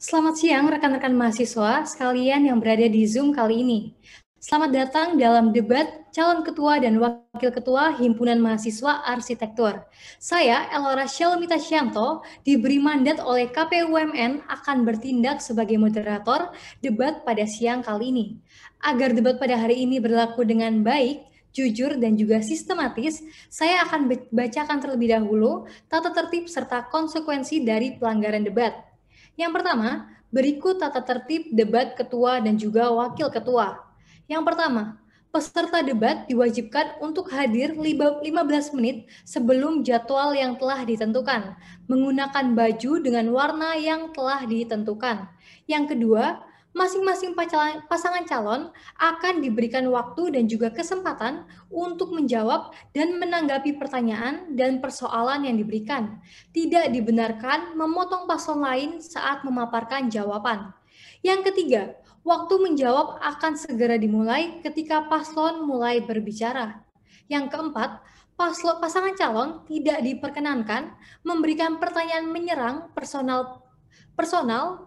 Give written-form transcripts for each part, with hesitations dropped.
Selamat siang rekan-rekan mahasiswa sekalian yang berada di Zoom kali ini. Selamat datang dalam debat calon ketua dan wakil ketua Himpunan Mahasiswa Arsitektur. Saya, Elora Shelmita Syanto, diberi mandat oleh KPU UMN akan bertindak sebagai moderator debat pada siang kali ini. Agar debat pada hari ini berlaku dengan baik, jujur, dan juga sistematis, saya akan bacakan terlebih dahulu tata tertib serta konsekuensi dari pelanggaran debat. Yang pertama, berikut tata tertib debat ketua dan juga wakil ketua. Yang pertama, peserta debat diwajibkan untuk hadir 15 menit sebelum jadwal yang telah ditentukan, menggunakan baju dengan warna yang telah ditentukan. Yang kedua, masing-masing pasangan calon akan diberikan waktu dan juga kesempatan untuk menjawab dan menanggapi pertanyaan dan persoalan yang diberikan. Tidak dibenarkan memotong paslon lain saat memaparkan jawaban. Yang ketiga, waktu menjawab akan segera dimulai ketika paslon mulai berbicara. Yang keempat, pasangan calon tidak diperkenankan memberikan pertanyaan menyerang personal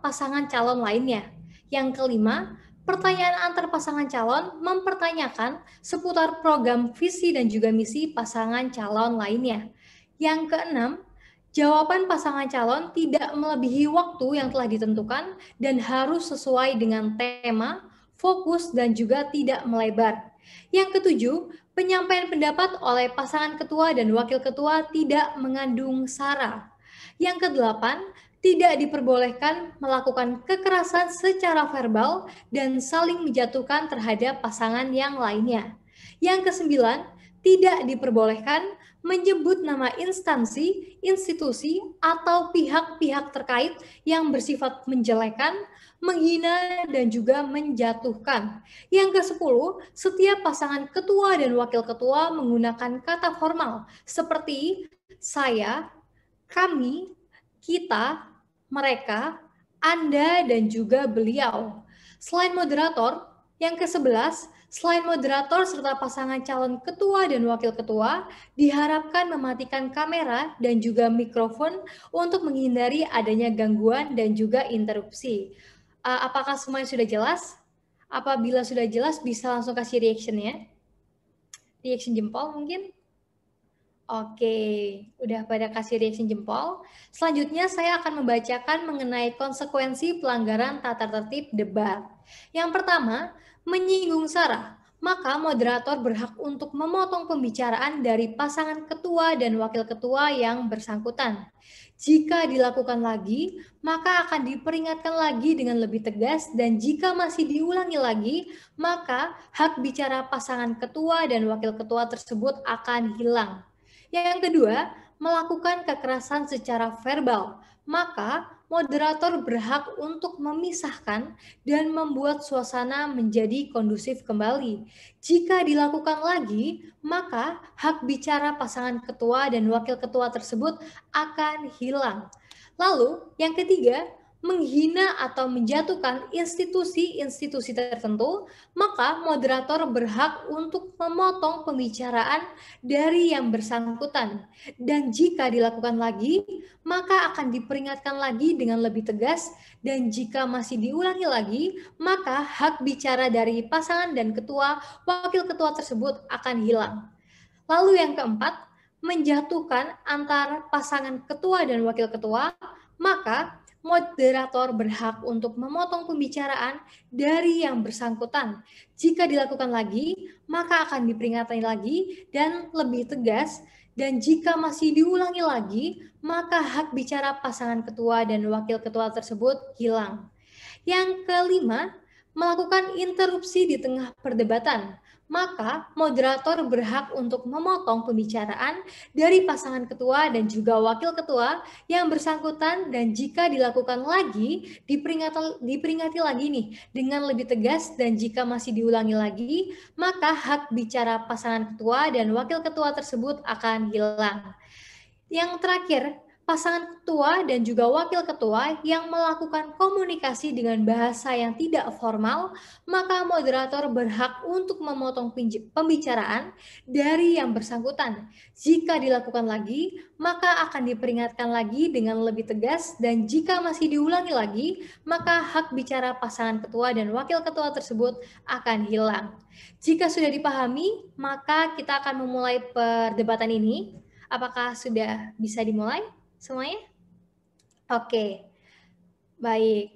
pasangan calon lainnya. Yang kelima, pertanyaan antar pasangan calon mempertanyakan seputar program visi dan juga misi pasangan calon lainnya. Yang keenam, jawaban pasangan calon tidak melebihi waktu yang telah ditentukan dan harus sesuai dengan tema, fokus, dan juga tidak melebar. Yang ketujuh, penyampaian pendapat oleh pasangan ketua dan wakil ketua tidak mengandung sara. Yang kedelapan, tidak diperbolehkan melakukan kekerasan secara verbal dan saling menjatuhkan terhadap pasangan yang lainnya. Yang kesembilan, tidak diperbolehkan menyebut nama instansi, institusi, atau pihak-pihak terkait yang bersifat menjelekan, menghina, dan juga menjatuhkan. Yang ke-10, setiap pasangan ketua dan wakil ketua menggunakan kata formal seperti saya, kami, kita, mereka, Anda, dan juga beliau. Selain moderator, yang ke-11, selain moderator serta pasangan calon ketua dan wakil ketua, diharapkan mematikan kamera dan juga mikrofon untuk menghindari adanya gangguan dan juga interupsi. Apakah semuanya sudah jelas? Apabila sudah jelas, bisa langsung kasih reaction-nya. Reaction jempol mungkin? Oke, udah pada kasih reaction jempol. Selanjutnya saya akan membacakan mengenai konsekuensi pelanggaran tata tertib debat. Yang pertama, menyinggung sara. Maka moderator berhak untuk memotong pembicaraan dari pasangan ketua dan wakil ketua yang bersangkutan. Jika dilakukan lagi, maka akan diperingatkan lagi dengan lebih tegas, dan jika masih diulangi lagi, maka hak bicara pasangan ketua dan wakil ketua tersebut akan hilang. Yang kedua, melakukan kekerasan secara verbal, maka moderator berhak untuk memisahkan dan membuat suasana menjadi kondusif kembali. Jika dilakukan lagi, maka hak bicara pasangan ketua dan wakil ketua tersebut akan hilang. Lalu, yang ketiga, menghina atau menjatuhkan institusi-institusi tertentu, maka moderator berhak untuk memotong pembicaraan dari yang bersangkutan. Dan jika dilakukan lagi, maka akan diperingatkan lagi dengan lebih tegas, dan jika masih diulangi lagi, maka hak bicara dari pasangan dan ketua, wakil ketua tersebut akan hilang. Lalu yang keempat, menjatuhkan antar pasangan ketua dan wakil ketua, maka moderator berhak untuk memotong pembicaraan dari yang bersangkutan. Jika dilakukan lagi, maka akan diperingatkan lagi dan lebih tegas, dan jika masih diulangi lagi, maka hak bicara pasangan ketua dan wakil ketua tersebut hilang. Yang kelima, melakukan interupsi di tengah perdebatan. Maka moderator berhak untuk memotong pembicaraan dari pasangan ketua dan juga wakil ketua yang bersangkutan, dan jika dilakukan lagi, diperingati lagi nih dengan lebih tegas, dan jika masih diulangi lagi, maka hak bicara pasangan ketua dan wakil ketua tersebut akan hilang. Yang terakhir, pasangan ketua dan juga wakil ketua yang melakukan komunikasi dengan bahasa yang tidak formal, maka moderator berhak untuk memotong pembicaraan dari yang bersangkutan. Jika dilakukan lagi, maka akan diperingatkan lagi dengan lebih tegas, dan jika masih diulangi lagi, maka hak bicara pasangan ketua dan wakil ketua tersebut akan hilang. Jika sudah dipahami, maka kita akan memulai perdebatan ini. Apakah sudah bisa dimulai semuanya? Oke, baik.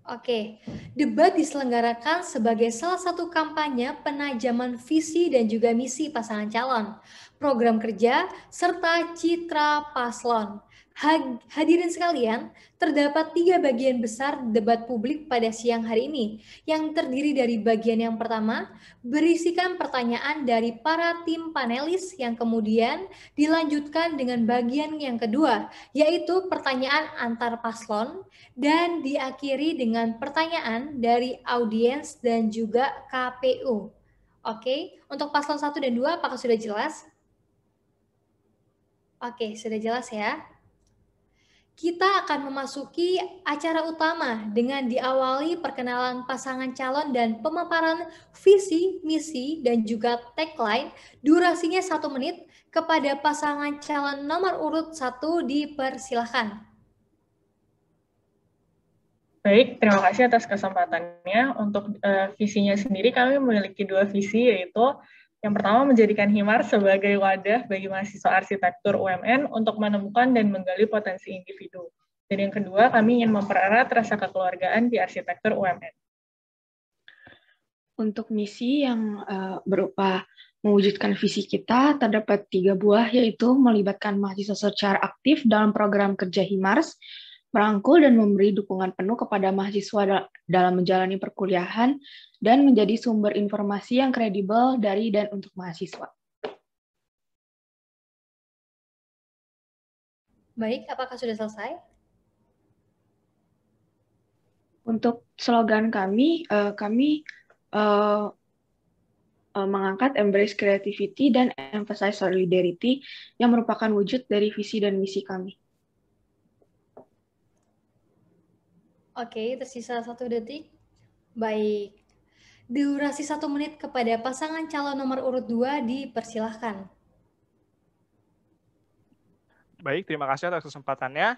Oke, debat diselenggarakan sebagai salah satu kampanye penajaman visi dan juga misi pasangan calon, program kerja, serta citra paslon. Hadirin sekalian, terdapat 3 bagian besar debat publik pada siang hari ini, yang terdiri dari bagian yang pertama, berisikan pertanyaan dari para tim panelis, yang kemudian dilanjutkan dengan bagian yang kedua, yaitu pertanyaan antar paslon, dan diakhiri dengan pertanyaan dari audiens dan juga KPU. Oke, untuk paslon 1 dan 2 apakah sudah jelas? Oke, sudah jelas ya. Kita akan memasuki acara utama dengan diawali perkenalan pasangan calon dan pemaparan visi, misi, dan juga tagline. Durasinya 1 menit. Kepada pasangan calon nomor urut 1 dipersilahkan. Baik, terima kasih atas kesempatannya. Untuk visinya sendiri, kami memiliki 2 visi, yaitu yang pertama menjadikan Himars sebagai wadah bagi mahasiswa arsitektur UMN untuk menemukan dan menggali potensi individu. Dan yang kedua, kami ingin mempererat rasa kekeluargaan di arsitektur UMN. Untuk misi yang berupa mewujudkan visi kita, terdapat 3 buah, yaitu melibatkan mahasiswa secara aktif dalam program kerja Himars, merangkul dan memberi dukungan penuh kepada mahasiswa dalam menjalani perkuliahan, dan menjadi sumber informasi yang kredibel dari dan untuk mahasiswa. Baik, apakah sudah selesai? Untuk slogan kami mengangkat embrace creativity dan emphasize solidarity yang merupakan wujud dari visi dan misi kami. Oke, tersisa 1 detik. Baik. Durasi 1 menit kepada pasangan calon nomor urut 2 dipersilahkan. Baik, terima kasih atas kesempatannya.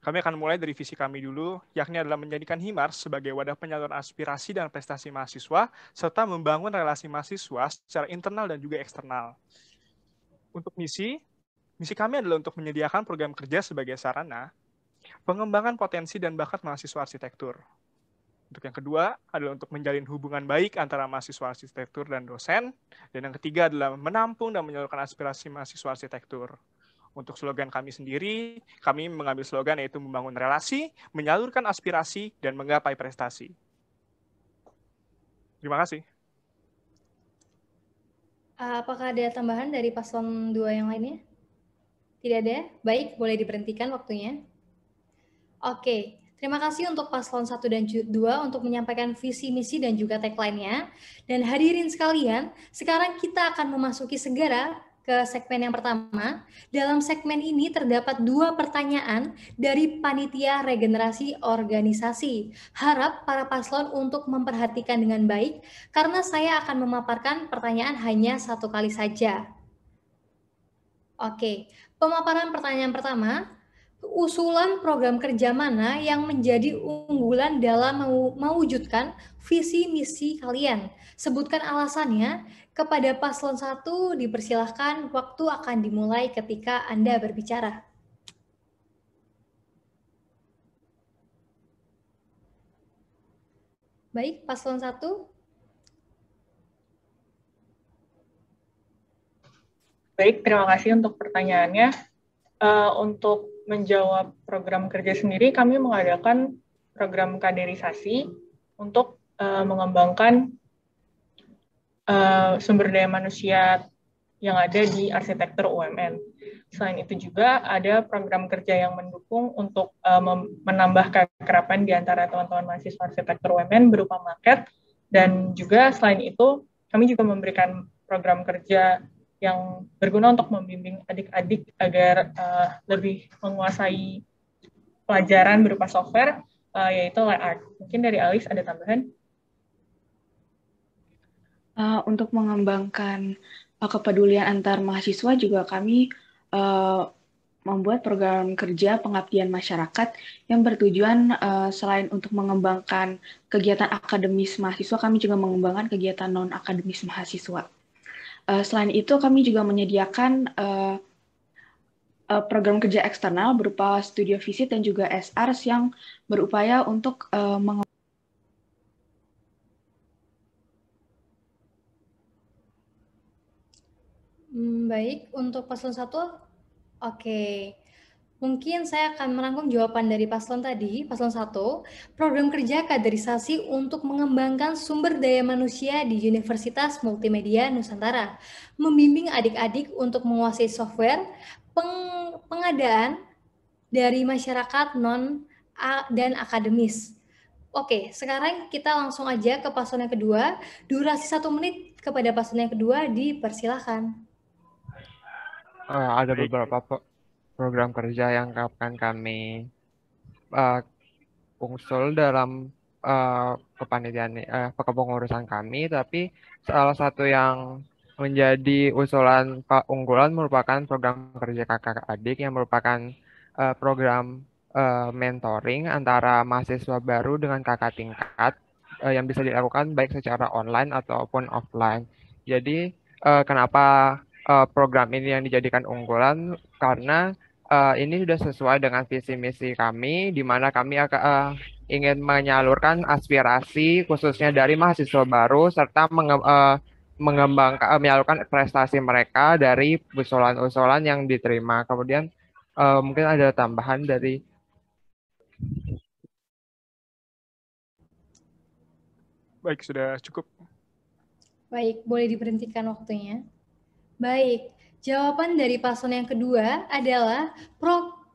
Kami akan mulai dari visi kami dulu, yakni adalah menjadikan Himars sebagai wadah penyaluran aspirasi dan prestasi mahasiswa, serta membangun relasi mahasiswa secara internal dan juga eksternal. Untuk misi kami adalah untuk menyediakan program kerja sebagai sarana pengembangan potensi dan bakat mahasiswa arsitektur. Untuk yang kedua adalah untuk menjalin hubungan baik antara mahasiswa arsitektur dan dosen. Dan yang ketiga adalah menampung dan menyalurkan aspirasi mahasiswa arsitektur. Untuk slogan kami sendiri, kami mengambil slogan yaitu membangun relasi, menyalurkan aspirasi, dan menggapai prestasi. Terima kasih. Apakah ada tambahan dari paslon 2 yang lainnya? Tidak ada? Baik, boleh diberhentikan waktunya. Oke, terima kasih untuk paslon 1 dan 2 untuk menyampaikan visi, misi, dan juga tagline-nya. Dan hadirin sekalian, sekarang kita akan memasuki segera ke segmen yang pertama. Dalam segmen ini terdapat 2 pertanyaan dari Panitia Regenerasi Organisasi. Harap para paslon untuk memperhatikan dengan baik, karena saya akan memaparkan pertanyaan hanya 1 kali saja. Oke, pemaparan pertanyaan pertama. Usulan program kerja mana yang menjadi unggulan dalam mewujudkan visi misi kalian? Sebutkan alasannya. Kepada paslon 1 dipersilahkan, waktu akan dimulai ketika Anda berbicara. Baik, paslon 1. Baik, terima kasih untuk pertanyaannya. Untuk menjawab program kerja sendiri, kami mengadakan program kaderisasi untuk mengembangkan sumber daya manusia yang ada di arsitektur UMN. Selain itu juga ada program kerja yang mendukung untuk menambah keakraban di antara teman-teman mahasiswa arsitektur UMN berupa market, dan juga selain itu kami juga memberikan program kerja yang berguna untuk membimbing adik-adik agar lebih menguasai pelajaran berupa software, yaitu LightArt. Mungkin dari Alis ada tambahan? Untuk mengembangkan kepedulian antar mahasiswa juga kami membuat program kerja pengabdian masyarakat yang bertujuan selain untuk mengembangkan kegiatan akademis mahasiswa, kami juga mengembangkan kegiatan non-akademis mahasiswa. Selain itu, kami juga menyediakan program kerja eksternal berupa studio visit dan juga SRs yang berupaya untuk Baik, untuk paslon 1, oke. Mungkin saya akan merangkum jawaban dari paslon tadi, paslon 1, program kerja kaderisasi untuk mengembangkan sumber daya manusia di Universitas Multimedia Nusantara, membimbing adik-adik untuk menguasai software, pengadaan dari masyarakat dan akademis. Oke, sekarang kita langsung aja ke paslon yang kedua, durasi 1 menit kepada paslon yang kedua, dipersilahkan. Ada beberapa program kerja yang akan kami usul dalam kepanitiaan kepengurusan kami, tapi salah satu yang menjadi usulan unggulan merupakan program kerja kakak adik yang merupakan program mentoring antara mahasiswa baru dengan kakak tingkat yang bisa dilakukan baik secara online ataupun offline. Jadi kenapa program ini yang dijadikan unggulan? Karena ini sudah sesuai dengan visi misi kami, di mana kami akan ingin menyalurkan aspirasi khususnya dari mahasiswa baru serta mengembangkan menyalurkan prestasi mereka dari usulan-usulan yang diterima. Kemudian mungkin ada tambahan dari. Baik, sudah cukup. Baik, boleh diberhentikan waktunya. Baik, jawaban dari paslon yang kedua adalah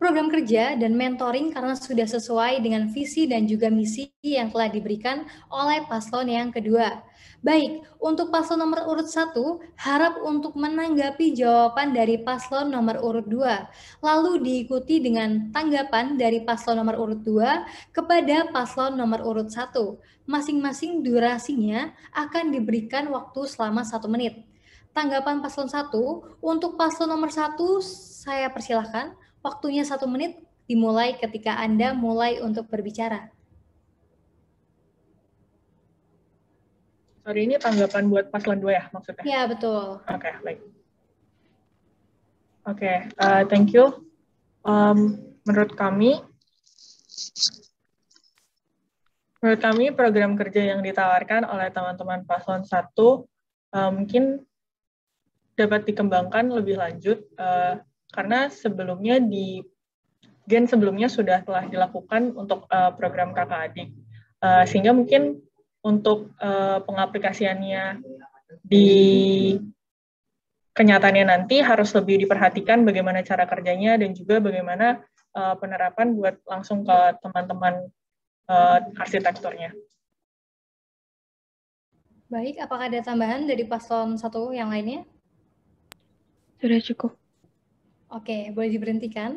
program kerja dan mentoring karena sudah sesuai dengan visi dan juga misi yang telah diberikan oleh paslon yang kedua. Baik, untuk paslon nomor urut 1, harap untuk menanggapi jawaban dari paslon nomor urut 2, lalu diikuti dengan tanggapan dari paslon nomor urut 2 kepada paslon nomor urut 1. Masing-masing durasinya akan diberikan waktu selama 1 menit. Tanggapan paslon 1, untuk paslon nomor 1 saya persilahkan, waktunya 1 menit dimulai ketika Anda mulai untuk berbicara. Sorry, ini tanggapan buat paslon 2 ya maksudnya? Ya, betul. Oke, baik. Oke, thank you. Menurut kami program kerja yang ditawarkan oleh teman-teman paslon 1 mungkin dapat dikembangkan lebih lanjut karena sebelumnya di gen sebelumnya sudah telah dilakukan untuk program kakak adik, sehingga mungkin untuk pengaplikasiannya di kenyataannya nanti harus lebih diperhatikan bagaimana cara kerjanya dan juga bagaimana penerapan buat langsung ke teman-teman arsitekturnya. Baik, apakah ada tambahan dari paslon 1 yang lainnya? Sudah cukup. Oke, boleh diberhentikan.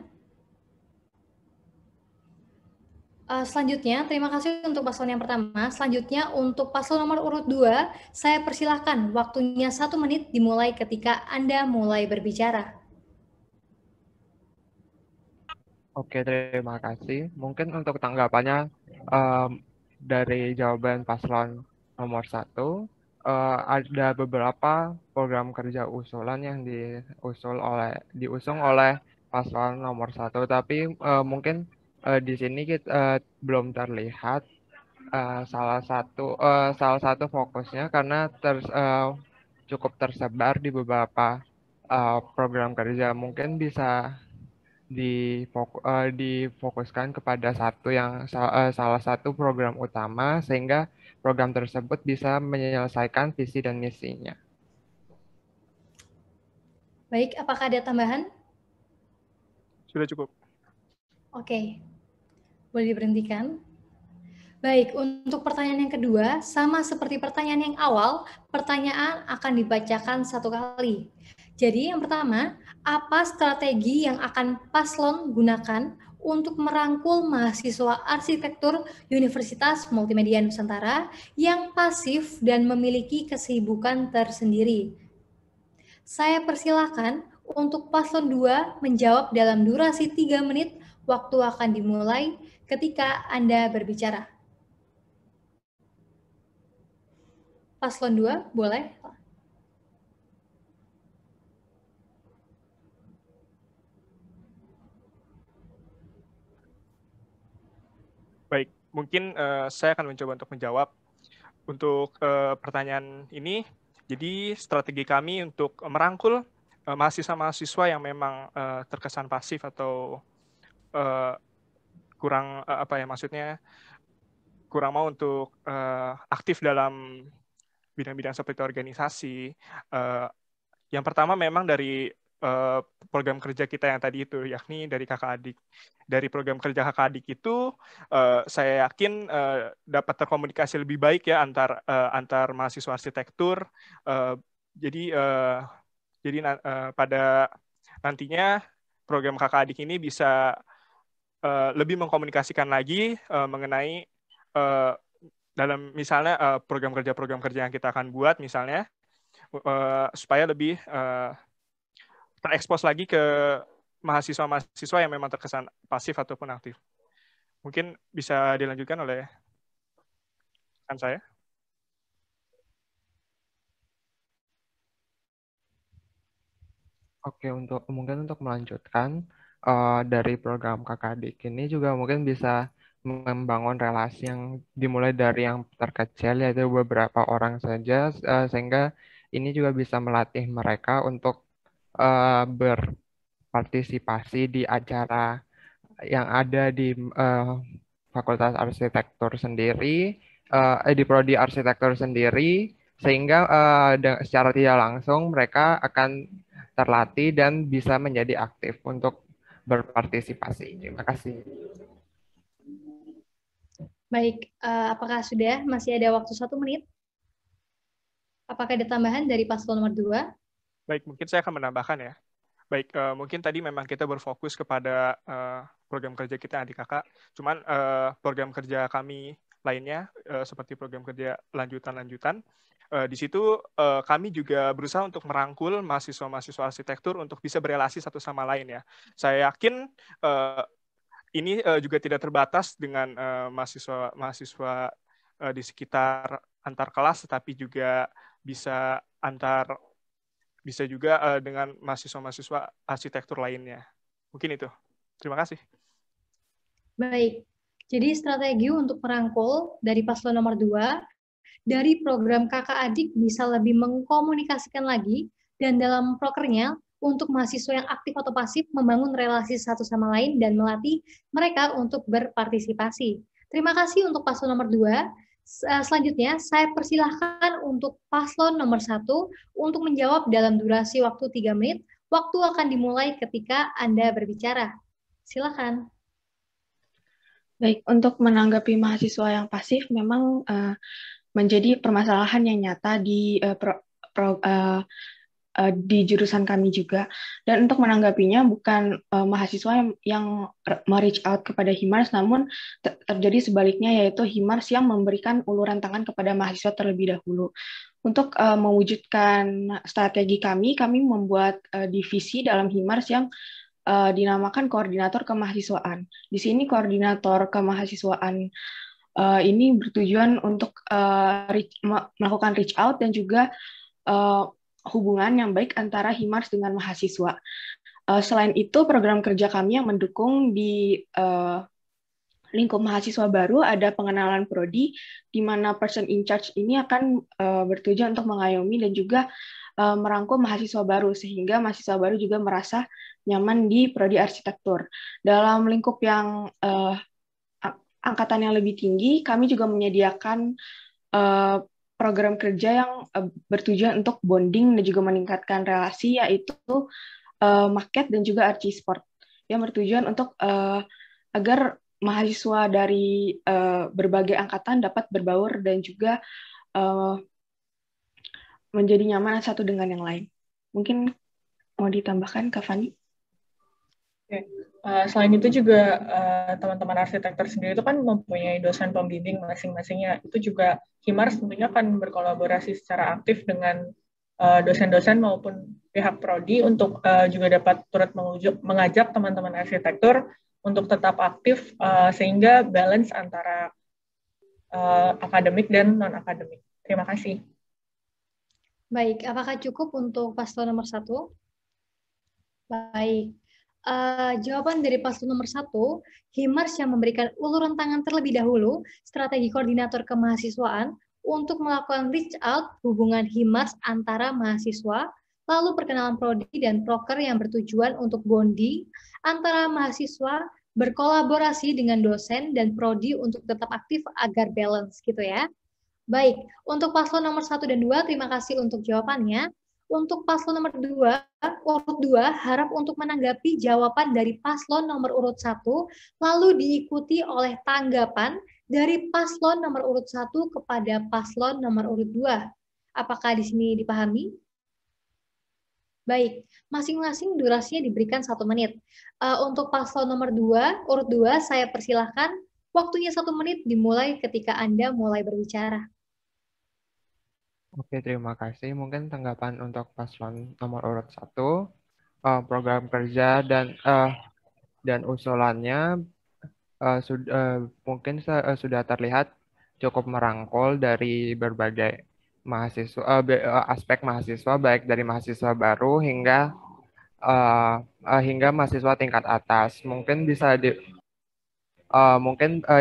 Selanjutnya, terima kasih untuk paslon yang pertama. Selanjutnya, untuk paslon nomor urut 2, saya persilahkan waktunya 1 menit dimulai ketika Anda mulai berbicara. Oke, terima kasih. Mungkin untuk tanggapannya dari jawaban paslon nomor 1, ada beberapa program kerja usulan yang diusung oleh paslon nomor 1, tapi mungkin di sini kita belum terlihat salah satu fokusnya karena cukup tersebar di beberapa program kerja. Mungkin bisa difokuskan kepada salah satu program utama sehingga program tersebut bisa menyelesaikan visi dan misinya. Baik, apakah ada tambahan? Sudah cukup. Oke, boleh diberhentikan. Baik, untuk pertanyaan yang kedua, sama seperti pertanyaan yang awal, pertanyaan akan dibacakan 1 kali. Jadi yang pertama, apa strategi yang akan paslon gunakan untuk merangkul mahasiswa arsitektur Universitas Multimedia Nusantara yang pasif dan memiliki kesibukan tersendiri? Saya persilahkan untuk paslon 2 menjawab dalam durasi 3 menit. Waktu akan dimulai ketika Anda berbicara. Paslon 2, boleh? Baik, mungkin saya akan mencoba untuk menjawab untuk pertanyaan ini. Jadi strategi kami untuk merangkul mahasiswa-mahasiswa yang memang terkesan pasif atau kurang maksudnya kurang mau untuk aktif dalam bidang-bidang seperti organisasi. Yang pertama memang dari program kerja kita yang tadi itu, yakni dari kakak adik. Dari program kerja kakak adik itu, saya yakin dapat terkomunikasi lebih baik ya antar mahasiswa arsitektur. Jadi pada nantinya program kakak adik ini bisa lebih mengkomunikasikan lagi mengenai dalam misalnya program kerja yang kita akan buat misalnya supaya lebih terekspos lagi ke mahasiswa-mahasiswa yang memang terkesan pasif ataupun aktif. Mungkin bisa dilanjutkan oleh rekan saya. Oke, mungkin untuk melanjutkan dari program kakak adik ini juga mungkin bisa membangun relasi yang dimulai dari yang terkecil, yaitu beberapa orang saja, sehingga ini juga bisa melatih mereka untuk berpartisipasi di acara yang ada di Fakultas Arsitektur sendiri, di Prodi Arsitektur sendiri, sehingga secara tidak langsung mereka akan terlatih dan bisa menjadi aktif untuk berpartisipasi. Terima kasih. Baik, apakah sudah masih ada waktu 1 menit? Apakah ada tambahan dari paslon nomor 2? Baik, mungkin saya akan menambahkan ya. Baik, mungkin tadi memang kita berfokus kepada program kerja kita adik kakak. Cuman program kerja kami lainnya seperti program kerja lanjutan-lanjutan. Di situ kami juga berusaha untuk merangkul mahasiswa-mahasiswa arsitektur untuk bisa berelasi satu sama lain ya. Saya yakin ini juga tidak terbatas dengan mahasiswa-mahasiswa di sekitar antar kelas, tetapi juga bisa juga dengan mahasiswa-mahasiswa arsitektur lainnya. Mungkin itu. Terima kasih. Baik, jadi strategi untuk merangkul dari paslon nomor 2, dari program kakak adik bisa lebih mengkomunikasikan lagi, dan dalam prokernya, untuk mahasiswa yang aktif atau pasif, membangun relasi satu sama lain dan melatih mereka untuk berpartisipasi. Terima kasih untuk paslon nomor 2. Selanjutnya, saya persilahkan untuk paslon nomor 1 untuk menjawab dalam durasi waktu 3 menit. Waktu akan dimulai ketika Anda berbicara. Silakan. Baik, untuk menanggapi mahasiswa yang pasif memang menjadi permasalahan yang nyata di jurusan kami juga. Dan untuk menanggapinya bukan mahasiswa yang reach out kepada Himars, namun terjadi sebaliknya, yaitu Himars yang memberikan uluran tangan kepada mahasiswa terlebih dahulu. Untuk mewujudkan strategi kami membuat divisi dalam Himars yang dinamakan koordinator kemahasiswaan. Di sini koordinator kemahasiswaan ini bertujuan untuk melakukan reach out dan juga hubungan yang baik antara Himars dengan mahasiswa. Selain itu, program kerja kami yang mendukung di lingkup mahasiswa baru ada pengenalan prodi, di mana person in charge ini akan bertujuan untuk mengayomi dan juga merangkul mahasiswa baru, sehingga mahasiswa baru juga merasa nyaman di prodi arsitektur. Dalam lingkup yang angkatan yang lebih tinggi, kami juga menyediakan program kerja yang bertujuan untuk bonding dan juga meningkatkan relasi, yaitu market dan juga archisport, yang bertujuan untuk agar mahasiswa dari berbagai angkatan dapat berbaur dan juga menjadi nyaman satu dengan yang lain. Mungkin mau ditambahkan, Kak Fani? Oke. Selain itu juga teman-teman arsitektur sendiri itu kan mempunyai dosen pembimbing masing-masingnya. Itu juga Himars tentunya akan berkolaborasi secara aktif dengan dosen-dosen maupun pihak prodi untuk juga dapat turut mengajak teman-teman arsitektur untuk tetap aktif sehingga balance antara akademik dan non-akademik. Terima kasih. Baik, apakah cukup untuk paslon nomor 1? Baik. Jawaban dari paslon nomor 1, Himars yang memberikan uluran tangan terlebih dahulu strategi koordinator kemahasiswaan untuk melakukan reach out hubungan Himars antara mahasiswa, lalu perkenalan prodi dan proker yang bertujuan untuk bonding antara mahasiswa, berkolaborasi dengan dosen dan prodi untuk tetap aktif agar balance gitu ya. Baik, untuk paslon nomor 1 dan 2, terima kasih untuk jawabannya. Untuk paslon nomor 2, urut 2 harap untuk menanggapi jawaban dari paslon nomor urut 1, lalu diikuti oleh tanggapan dari paslon nomor urut 1 kepada paslon nomor urut 2. Apakah di sini dipahami? Baik, masing-masing durasinya diberikan 1 menit. Untuk paslon nomor 2, urut 2, saya persilahkan waktunya 1 menit dimulai ketika Anda mulai berbicara. Oke, terima kasih. Mungkin tanggapan untuk paslon nomor urut 1, program kerja dan usulannya mungkin sudah terlihat cukup merangkul dari berbagai mahasiswa, aspek mahasiswa, baik dari mahasiswa baru hingga mahasiswa tingkat atas. Mungkin bisa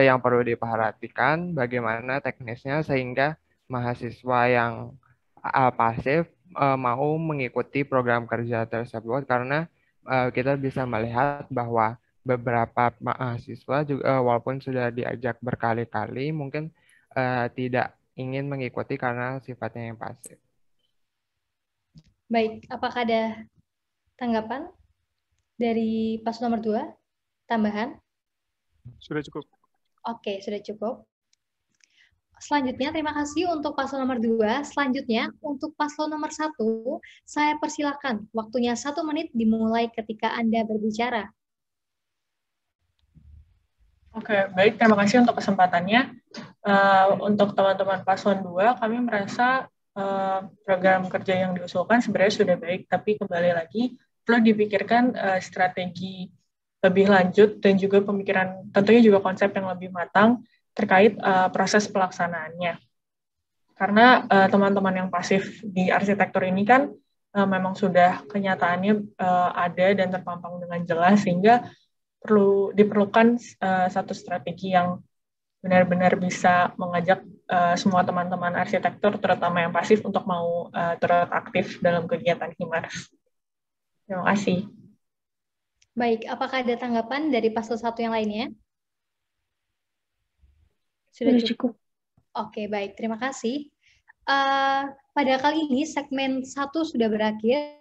yang perlu diperhatikan bagaimana teknisnya sehingga mahasiswa yang pasif mau mengikuti program kerja tersebut, karena kita bisa melihat bahwa beberapa mahasiswa juga walaupun sudah diajak berkali-kali mungkin tidak ingin mengikuti karena sifatnya yang pasif. Baik, apakah ada tanggapan dari paslon nomor 2? Tambahan? Sudah cukup. Oke, sudah cukup. Selanjutnya, terima kasih untuk paslon nomor 2. Selanjutnya, untuk paslon nomor 1, saya persilakan. Waktunya 1 menit dimulai ketika Anda berbicara. Oke, baik. Terima kasih untuk kesempatannya. Untuk teman-teman paslon 2, kami merasa program kerja yang diusulkan sebenarnya sudah baik, tapi kembali lagi perlu dipikirkan strategi lebih lanjut dan juga pemikiran, tentunya juga konsep yang lebih matang terkait proses pelaksanaannya. Karena teman-teman yang pasif di arsitektur ini kan memang sudah kenyataannya ada dan terpampang dengan jelas, sehingga diperlukan satu strategi yang benar-benar bisa mengajak semua teman-teman arsitektur, terutama yang pasif, untuk mau turut aktif dalam kegiatan Himars. Terima kasih. Baik, apakah ada tanggapan dari paslon 1 yang lainnya? Sudah cukup. Oke, baik. Terima kasih. Pada kali ini segmen 1 sudah berakhir.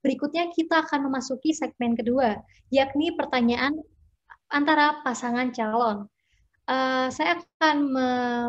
Berikutnya kita akan memasuki segmen kedua, yakni pertanyaan antara pasangan calon. Saya akan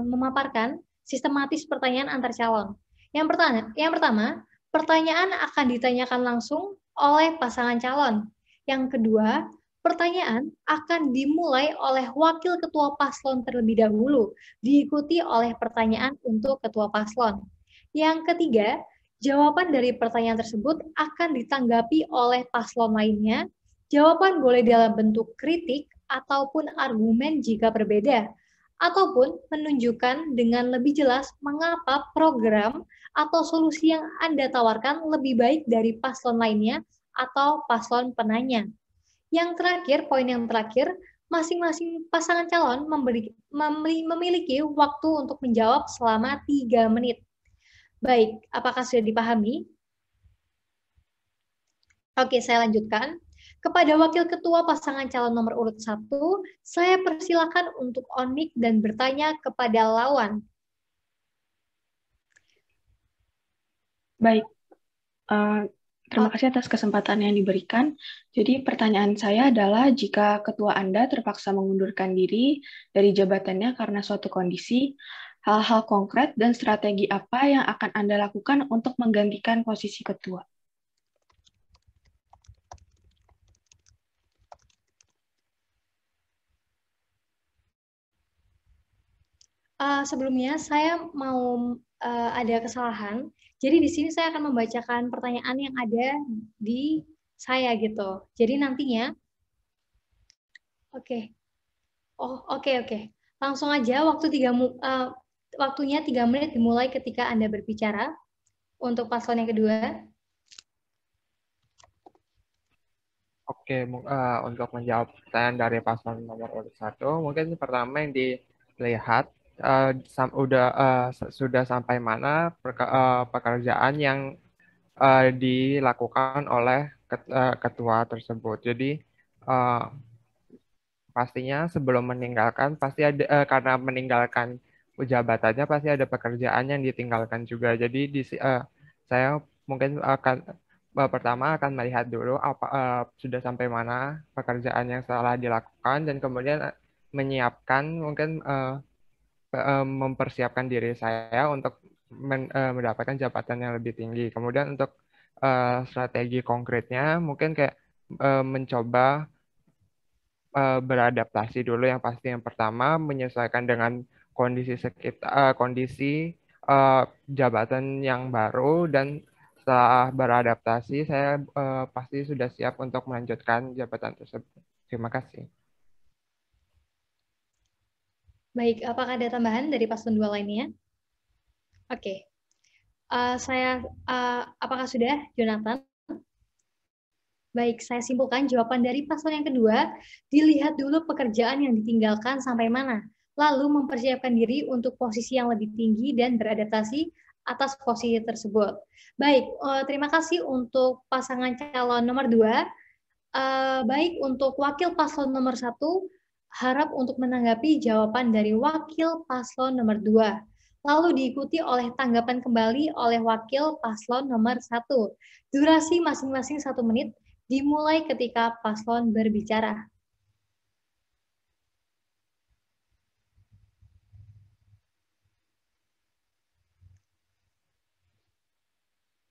memaparkan sistematis pertanyaan antar calon. Yang pertama, pertanyaan akan ditanyakan langsung oleh pasangan calon. Yang kedua, pertanyaan akan dimulai oleh wakil ketua paslon terlebih dahulu, diikuti oleh pertanyaan untuk ketua paslon. Yang ketiga, jawaban dari pertanyaan tersebut akan ditanggapi oleh paslon lainnya. Jawaban boleh dalam bentuk kritik ataupun argumen jika berbeda, ataupun menunjukkan dengan lebih jelas mengapa program atau solusi yang Anda tawarkan lebih baik dari paslon lainnya atau paslon penanya. Yang terakhir, poin yang terakhir, masing-masing pasangan calon memiliki waktu untuk menjawab selama 3 menit. Baik, apakah sudah dipahami? Oke, saya lanjutkan. Kepada wakil ketua pasangan calon nomor urut 1, saya persilakan untuk on mic dan bertanya kepada lawan. Baik, terima kasih atas kesempatan yang diberikan. Jadi pertanyaan saya adalah, jika ketua Anda terpaksa mengundurkan diri dari jabatannya karena suatu kondisi, hal-hal konkret dan strategi apa yang akan Anda lakukan untuk menggantikan posisi ketua? Sebelumnya saya mau ada kesalahan. Jadi di sini saya akan membacakan pertanyaan yang ada di saya gitu. Jadi nantinya, oke, oke. Langsung aja waktunya 3 menit dimulai ketika Anda berbicara untuk paslon yang kedua. Oke, untuk menjawab pertanyaan dari paslon nomor urut 1, mungkin pertama yang dilihat sudah sampai mana pekerjaan yang dilakukan oleh ketua tersebut. Jadi pastinya sebelum meninggalkan pasti ada karena meninggalkan jabatannya pasti ada pekerjaan yang ditinggalkan juga. Jadi saya mungkin pertama akan melihat dulu sudah sampai mana pekerjaan yang telah dilakukan dan kemudian menyiapkan mungkin mempersiapkan diri saya untuk mendapatkan jabatan yang lebih tinggi. Kemudian untuk strategi konkretnya mungkin kayak mencoba beradaptasi dulu yang pasti. Yang pertama menyesuaikan dengan kondisi kondisi jabatan yang baru, dan setelah beradaptasi saya pasti sudah siap untuk melanjutkan jabatan tersebut. Terima kasih. Baik, apakah ada tambahan dari paslon 2 lainnya? Oke. Apakah sudah, Jonathan? Baik, saya simpulkan jawaban dari paslon yang kedua, dilihat dulu pekerjaan yang ditinggalkan sampai mana, lalu mempersiapkan diri untuk posisi yang lebih tinggi dan beradaptasi atas posisi tersebut. Baik, terima kasih untuk pasangan calon nomor 2. Baik, untuk wakil paslon nomor 1, harap untuk menanggapi jawaban dari wakil paslon nomor 2. Lalu diikuti oleh tanggapan kembali oleh wakil paslon nomor 1. Durasi masing-masing 1 menit, dimulai ketika paslon berbicara.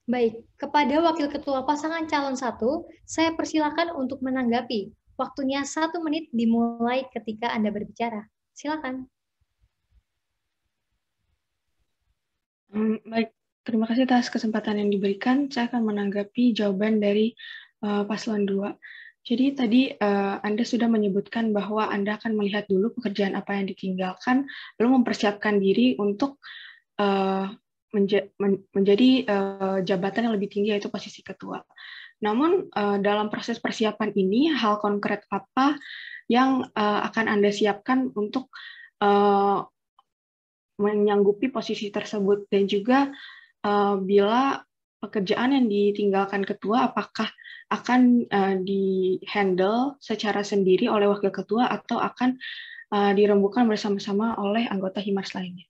Baik, kepada Wakil Ketua Pasangan Calon 1, saya persilakan untuk menanggapi. Waktunya 1 menit dimulai ketika Anda berbicara. Silakan. Baik, terima kasih atas kesempatan yang diberikan. Saya akan menanggapi jawaban dari paslon 2. Jadi tadi Anda sudah menyebutkan bahwa Anda akan melihat dulu pekerjaan apa yang ditinggalkan, lalu mempersiapkan diri untuk menjadi jabatan yang lebih tinggi, yaitu posisi ketua. Namun dalam proses persiapan ini, hal konkret apa yang akan Anda siapkan untuk menyanggupi posisi tersebut, dan juga bila pekerjaan yang ditinggalkan ketua apakah akan di-handle secara sendiri oleh wakil ketua atau akan dirembukan bersama-sama oleh anggota Himars lainnya.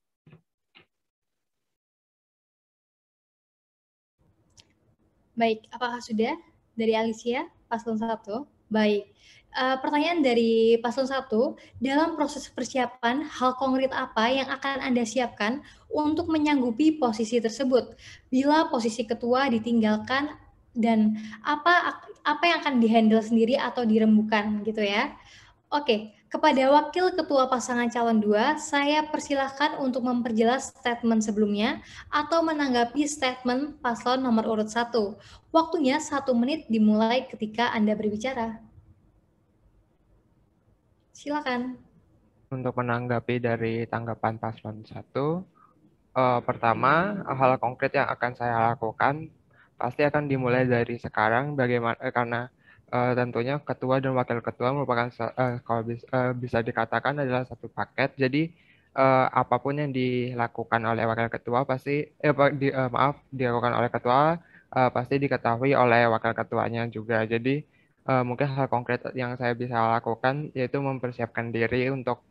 Baik, apakah sudah dari Alicia, paslon 1? Baik. Pertanyaan dari paslon 1, dalam proses persiapan, hal konkret apa yang akan Anda siapkan untuk menyanggupi posisi tersebut? Bila posisi ketua ditinggalkan, dan apa yang akan dihandle sendiri atau dirembukan gitu ya? Oke, kepada Wakil Ketua Pasangan Calon 2, saya persilahkan untuk memperjelas statement sebelumnya atau menanggapi statement paslon nomor urut 1. Waktunya 1 menit dimulai ketika Anda berbicara. Silakan. Untuk menanggapi dari tanggapan paslon 1, pertama, hal konkret yang akan saya lakukan pasti akan dimulai dari sekarang, karena tentunya ketua dan wakil ketua merupakan kalau bisa dikatakan adalah satu paket. Jadi apapun yang dilakukan oleh wakil ketua pasti dilakukan oleh ketua pasti diketahui oleh wakil ketuanya juga. Jadi mungkin hal konkret yang saya bisa lakukan yaitu mempersiapkan diri untuk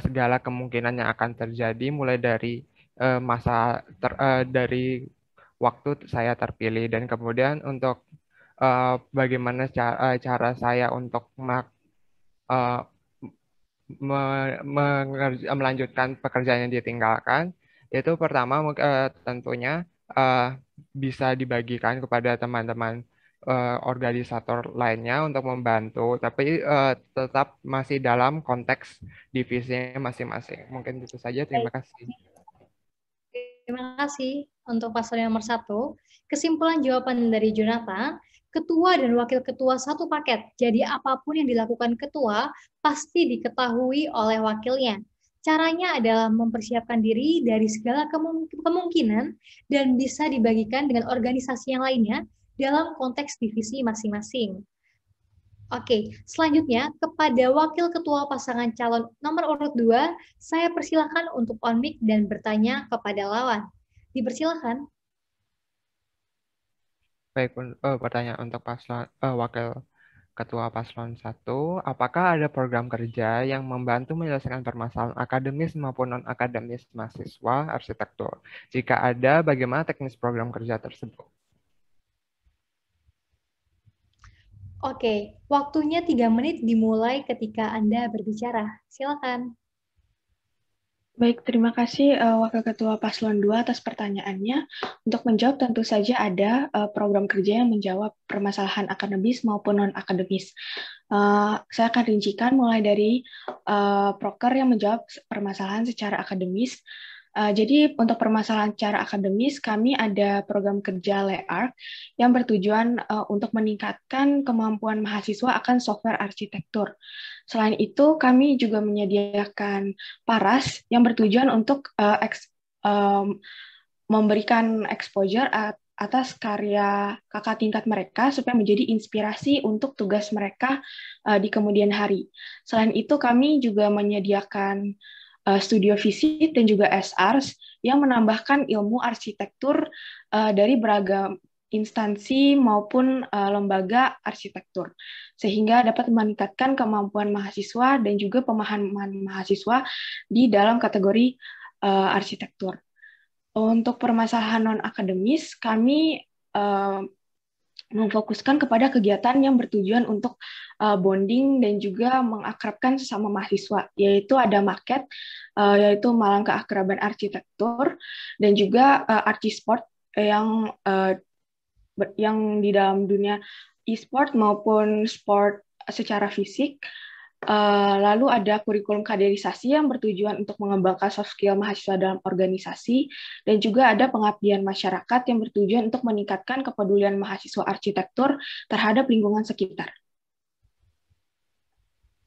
segala kemungkinan yang akan terjadi, mulai dari dari waktu saya terpilih, dan kemudian untuk bagaimana cara saya untuk melanjutkan pekerjaan yang ditinggalkan. Itu pertama tentunya bisa dibagikan kepada teman-teman organisator lainnya untuk membantu, tapi tetap masih dalam konteks divisinya masing-masing. Mungkin itu saja. Terima Baik. kasih. Terima kasih untuk paslon nomor 1. Kesimpulan jawaban dari Jonathan, ketua dan wakil ketua satu paket. Jadi apapun yang dilakukan ketua pasti diketahui oleh wakilnya. Caranya adalah mempersiapkan diri dari segala kemungkinan dan bisa dibagikan dengan organisasi yang lainnya dalam konteks divisi masing-masing. Oke, selanjutnya kepada wakil ketua pasangan calon nomor urut 2, saya persilahkan untuk on mic dan bertanya kepada lawan. Dipersilahkan. Baik, pertanyaan untuk wakil Ketua Paslon 1, apakah ada program kerja yang membantu menyelesaikan permasalahan akademis maupun non-akademis mahasiswa arsitektur? Jika ada, bagaimana teknis program kerja tersebut? Oke, waktunya 3 menit dimulai ketika Anda berbicara. Silakan. Baik, terima kasih Wakil Ketua Paslon 2 atas pertanyaannya. Untuk menjawab tentu saja ada program kerja yang menjawab permasalahan akademis maupun non-akademis. Saya akan rincikan mulai dari proker yang menjawab permasalahan secara akademis. Jadi untuk permasalahan secara akademis, kami ada program kerja LEARC yang bertujuan untuk meningkatkan kemampuan mahasiswa akan software arsitektur. Selain itu, kami juga menyediakan PARAS yang bertujuan untuk memberikan exposure atas karya kakak tingkat mereka supaya menjadi inspirasi untuk tugas mereka di kemudian hari. Selain itu, kami juga menyediakan studio visit dan juga SRs yang menambahkan ilmu arsitektur dari beragam instansi maupun lembaga arsitektur, sehingga dapat meningkatkan kemampuan mahasiswa dan juga pemahaman mahasiswa di dalam kategori arsitektur. Untuk permasalahan non-akademis, kami memfokuskan kepada kegiatan yang bertujuan untuk bonding dan juga mengakrabkan sesama mahasiswa, yaitu ada market, yaitu Malang Keakraban Arsitektur, dan juga Archisport yang di dalam dunia e-sport maupun sport secara fisik. Lalu ada kurikulum kaderisasi yang bertujuan untuk mengembangkan soft skill mahasiswa dalam organisasi, dan juga ada pengabdian masyarakat yang bertujuan untuk meningkatkan kepedulian mahasiswa arsitektur terhadap lingkungan sekitar.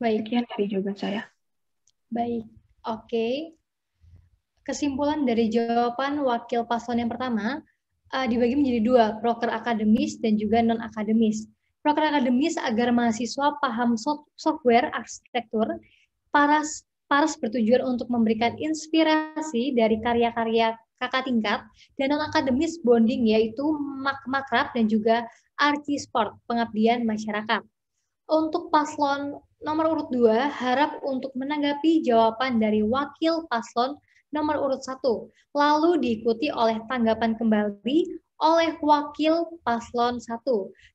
Baik. Sekian dari jawaban saya. Baik, oke. Kesimpulan dari jawaban wakil paslon yang pertama dibagi menjadi 2, proker akademis dan juga non-akademis. Proker akademis agar mahasiswa paham software arsitektur, PARAS bertujuan untuk memberikan inspirasi dari karya-karya kakak tingkat, dan non-akademis bonding yaitu makrab dan juga archisport, pengabdian masyarakat. Untuk paslon nomor urut 2, harap untuk menanggapi jawaban dari wakil paslon nomor urut 1, lalu diikuti oleh tanggapan kembali oleh wakil paslon 1.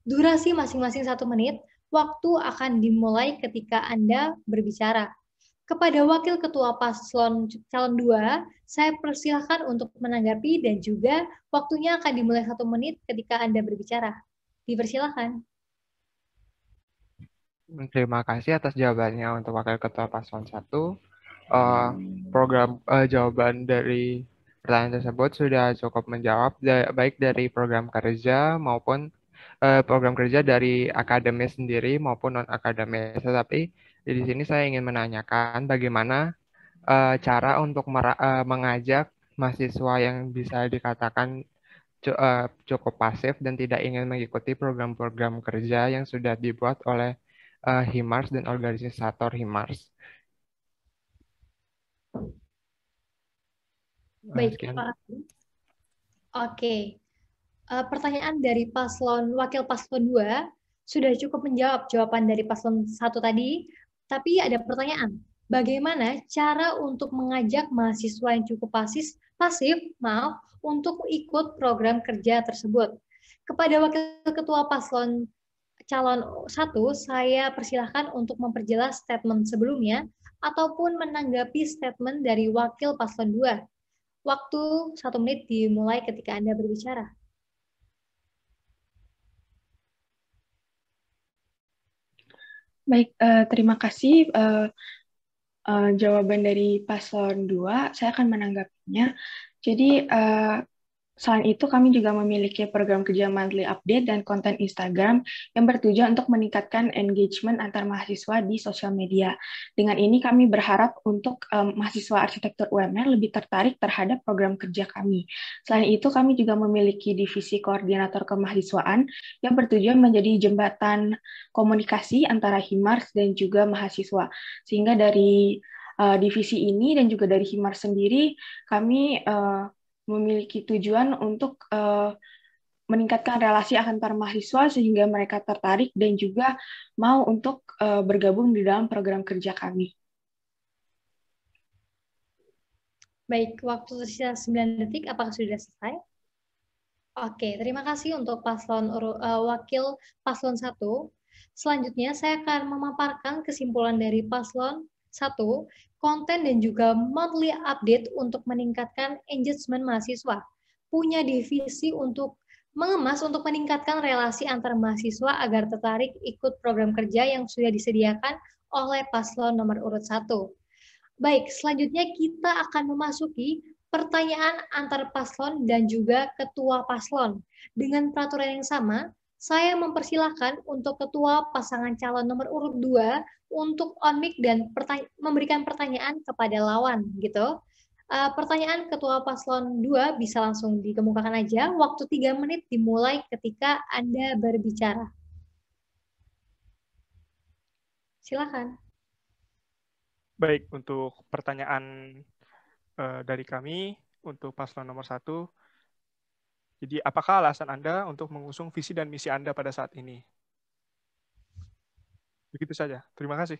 Durasi masing-masing 1 menit, waktu akan dimulai ketika Anda berbicara. Kepada wakil ketua paslon calon 2, saya persilahkan untuk menanggapi dan juga waktunya akan dimulai 1 menit ketika Anda berbicara. Dipersilahkan. Terima kasih atas jawabannya untuk Wakil Ketua Paslon 1. Jawaban dari pertanyaan tersebut sudah cukup menjawab, baik dari program kerja maupun program kerja dari akademis sendiri maupun non-akademis. Tetapi di sini saya ingin menanyakan bagaimana cara untuk mengajak mahasiswa yang bisa dikatakan cukup pasif dan tidak ingin mengikuti program-program kerja yang sudah dibuat oleh HIMARS dan organisator HIMARS. Baik, Pak. Oke. Pertanyaan dari wakil paslon 2 sudah cukup menjawab jawaban dari paslon 1 tadi, tapi ada pertanyaan. Bagaimana cara untuk mengajak mahasiswa yang cukup pasif untuk ikut program kerja tersebut? Kepada wakil ketua paslon calon 1, saya persilahkan untuk memperjelas statement sebelumnya ataupun menanggapi statement dari wakil paslon 2. Waktu 1 menit dimulai ketika Anda berbicara. Baik, terima kasih jawaban dari paslon 2. Saya akan menanggapinya. Jadi, selain itu, kami juga memiliki program kerja monthly update dan konten Instagram yang bertujuan untuk meningkatkan engagement antar mahasiswa di sosial media. Dengan ini, kami berharap untuk mahasiswa arsitektur UMR lebih tertarik terhadap program kerja kami. Selain itu, kami juga memiliki divisi koordinator kemahasiswaan yang bertujuan menjadi jembatan komunikasi antara Himars dan juga mahasiswa. Sehingga dari divisi ini dan juga dari Himars sendiri, kami memiliki tujuan untuk meningkatkan relasi antar mahasiswa sehingga mereka tertarik dan juga mau untuk bergabung di dalam program kerja kami. Baik, waktu tersisa 9 detik, apakah sudah selesai? Oke, terima kasih untuk wakil paslon 1. Selanjutnya, saya akan memaparkan kesimpulan dari paslon 1, konten dan juga monthly update untuk meningkatkan engagement mahasiswa. Punya divisi untuk mengemas untuk meningkatkan relasi antar mahasiswa agar tertarik ikut program kerja yang sudah disediakan oleh paslon nomor urut 1. Baik, selanjutnya kita akan memasuki pertanyaan antar paslon dan juga ketua paslon. Dengan peraturan yang sama, saya mempersilahkan untuk ketua pasangan calon nomor urut 2 untuk on mic dan memberikan pertanyaan kepada lawan gitu. Pertanyaan ketua paslon 2 bisa langsung dikemukakan aja. Waktu 3 menit dimulai ketika Anda berbicara. Silakan. Baik, untuk pertanyaan dari kami untuk paslon nomor 1. Jadi, apakah alasan Anda untuk mengusung visi dan misi Anda pada saat ini? Begitu saja. Terima kasih.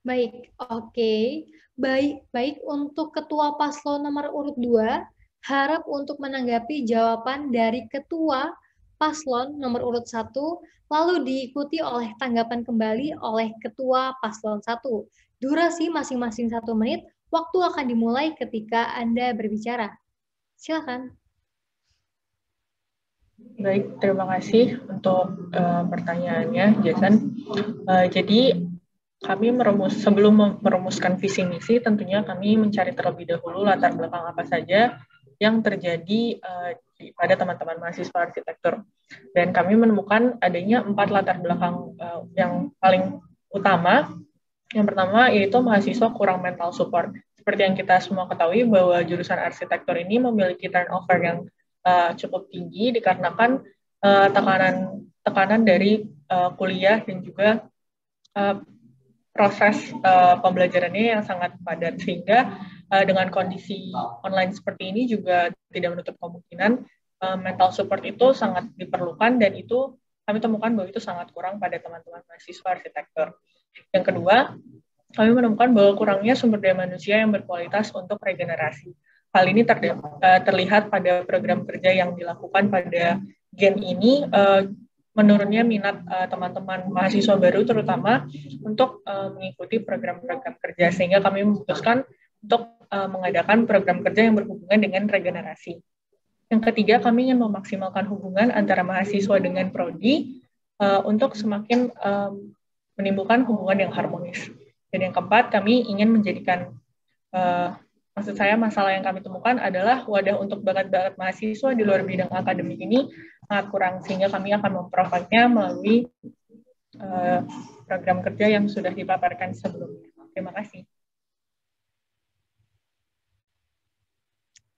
Baik, oke. Baik untuk ketua paslon nomor urut 2, harap untuk menanggapi jawaban dari ketua paslon nomor urut 1, lalu diikuti oleh tanggapan kembali oleh ketua paslon 1. Durasi masing-masing 1 menit, waktu akan dimulai ketika Anda berbicara. Silakan. Baik, terima kasih untuk pertanyaannya, Jason. Jadi, kami sebelum merumuskan visi misi, tentunya kami mencari terlebih dahulu latar belakang apa saja yang terjadi pada teman-teman mahasiswa arsitektur. Dan kami menemukan adanya 4 latar belakang yang paling utama. Yang pertama yaitu mahasiswa kurang mental support. Seperti yang kita semua ketahui bahwa jurusan arsitektur ini memiliki turnover yang cukup tinggi dikarenakan tekanan dari kuliah dan juga proses pembelajarannya yang sangat padat, sehingga dengan kondisi online seperti ini juga tidak menutup kemungkinan mental support itu sangat diperlukan, dan itu kami temukan bahwa itu sangat kurang pada teman-teman mahasiswa arsitektur. Yang kedua, kami menemukan bahwa kurangnya sumber daya manusia yang berkualitas untuk regenerasi. Hal ini terlihat pada program kerja yang dilakukan pada Gen ini, menurunnya minat teman-teman mahasiswa baru terutama untuk mengikuti program-program kerja, sehingga kami memutuskan untuk mengadakan program kerja yang berhubungan dengan regenerasi. Yang ketiga, kami ingin memaksimalkan hubungan antara mahasiswa dengan prodi untuk semakin menimbulkan hubungan yang harmonis. Dan yang keempat, kami ingin menjadikan masalah yang kami temukan adalah wadah untuk bakat-bakat mahasiswa di luar bidang akademik ini sangat kurang, sehingga kami akan memprovide-nya melalui program kerja yang sudah dipaparkan sebelumnya. Terima kasih.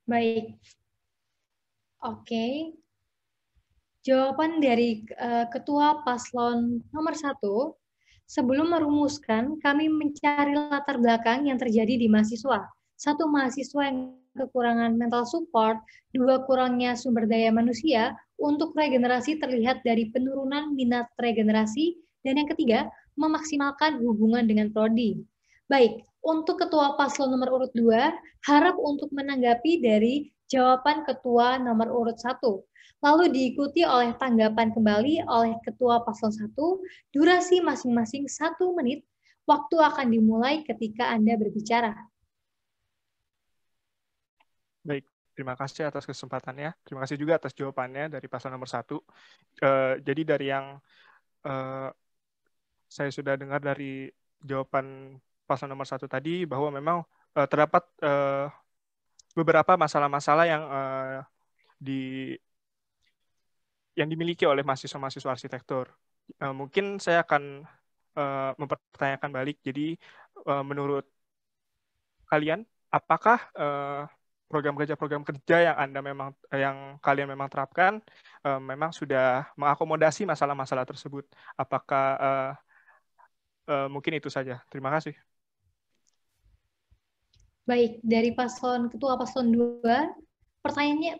Baik. Oke. Jawaban dari ketua paslon nomor 1. Sebelum merumuskan, kami mencari latar belakang yang terjadi di mahasiswa. 1, mahasiswa yang kekurangan mental support, 2, kurangnya sumber daya manusia, untuk regenerasi terlihat dari penurunan minat regenerasi, dan yang ketiga, memaksimalkan hubungan dengan prodi. Baik, untuk ketua paslon nomor urut 2, harap untuk menanggapi dari jawaban ketua nomor urut 1. Lalu diikuti oleh tanggapan kembali oleh ketua paslon 1, durasi masing-masing 1 menit, waktu akan dimulai ketika Anda berbicara. Baik, terima kasih atas kesempatannya. Terima kasih juga atas jawabannya dari paslon nomor 1. Jadi dari yang saya sudah dengar dari jawaban paslon nomor 1 tadi bahwa memang terdapat beberapa masalah-masalah yang dimiliki oleh mahasiswa-mahasiswa arsitektur. Mungkin saya akan mempertanyakan balik. Jadi menurut kalian, apakah program kerja yang kalian memang terapkan memang sudah mengakomodasi masalah-masalah tersebut? Apakah mungkin itu saja. Terima kasih. Baik, dari Ketua Paslon 2,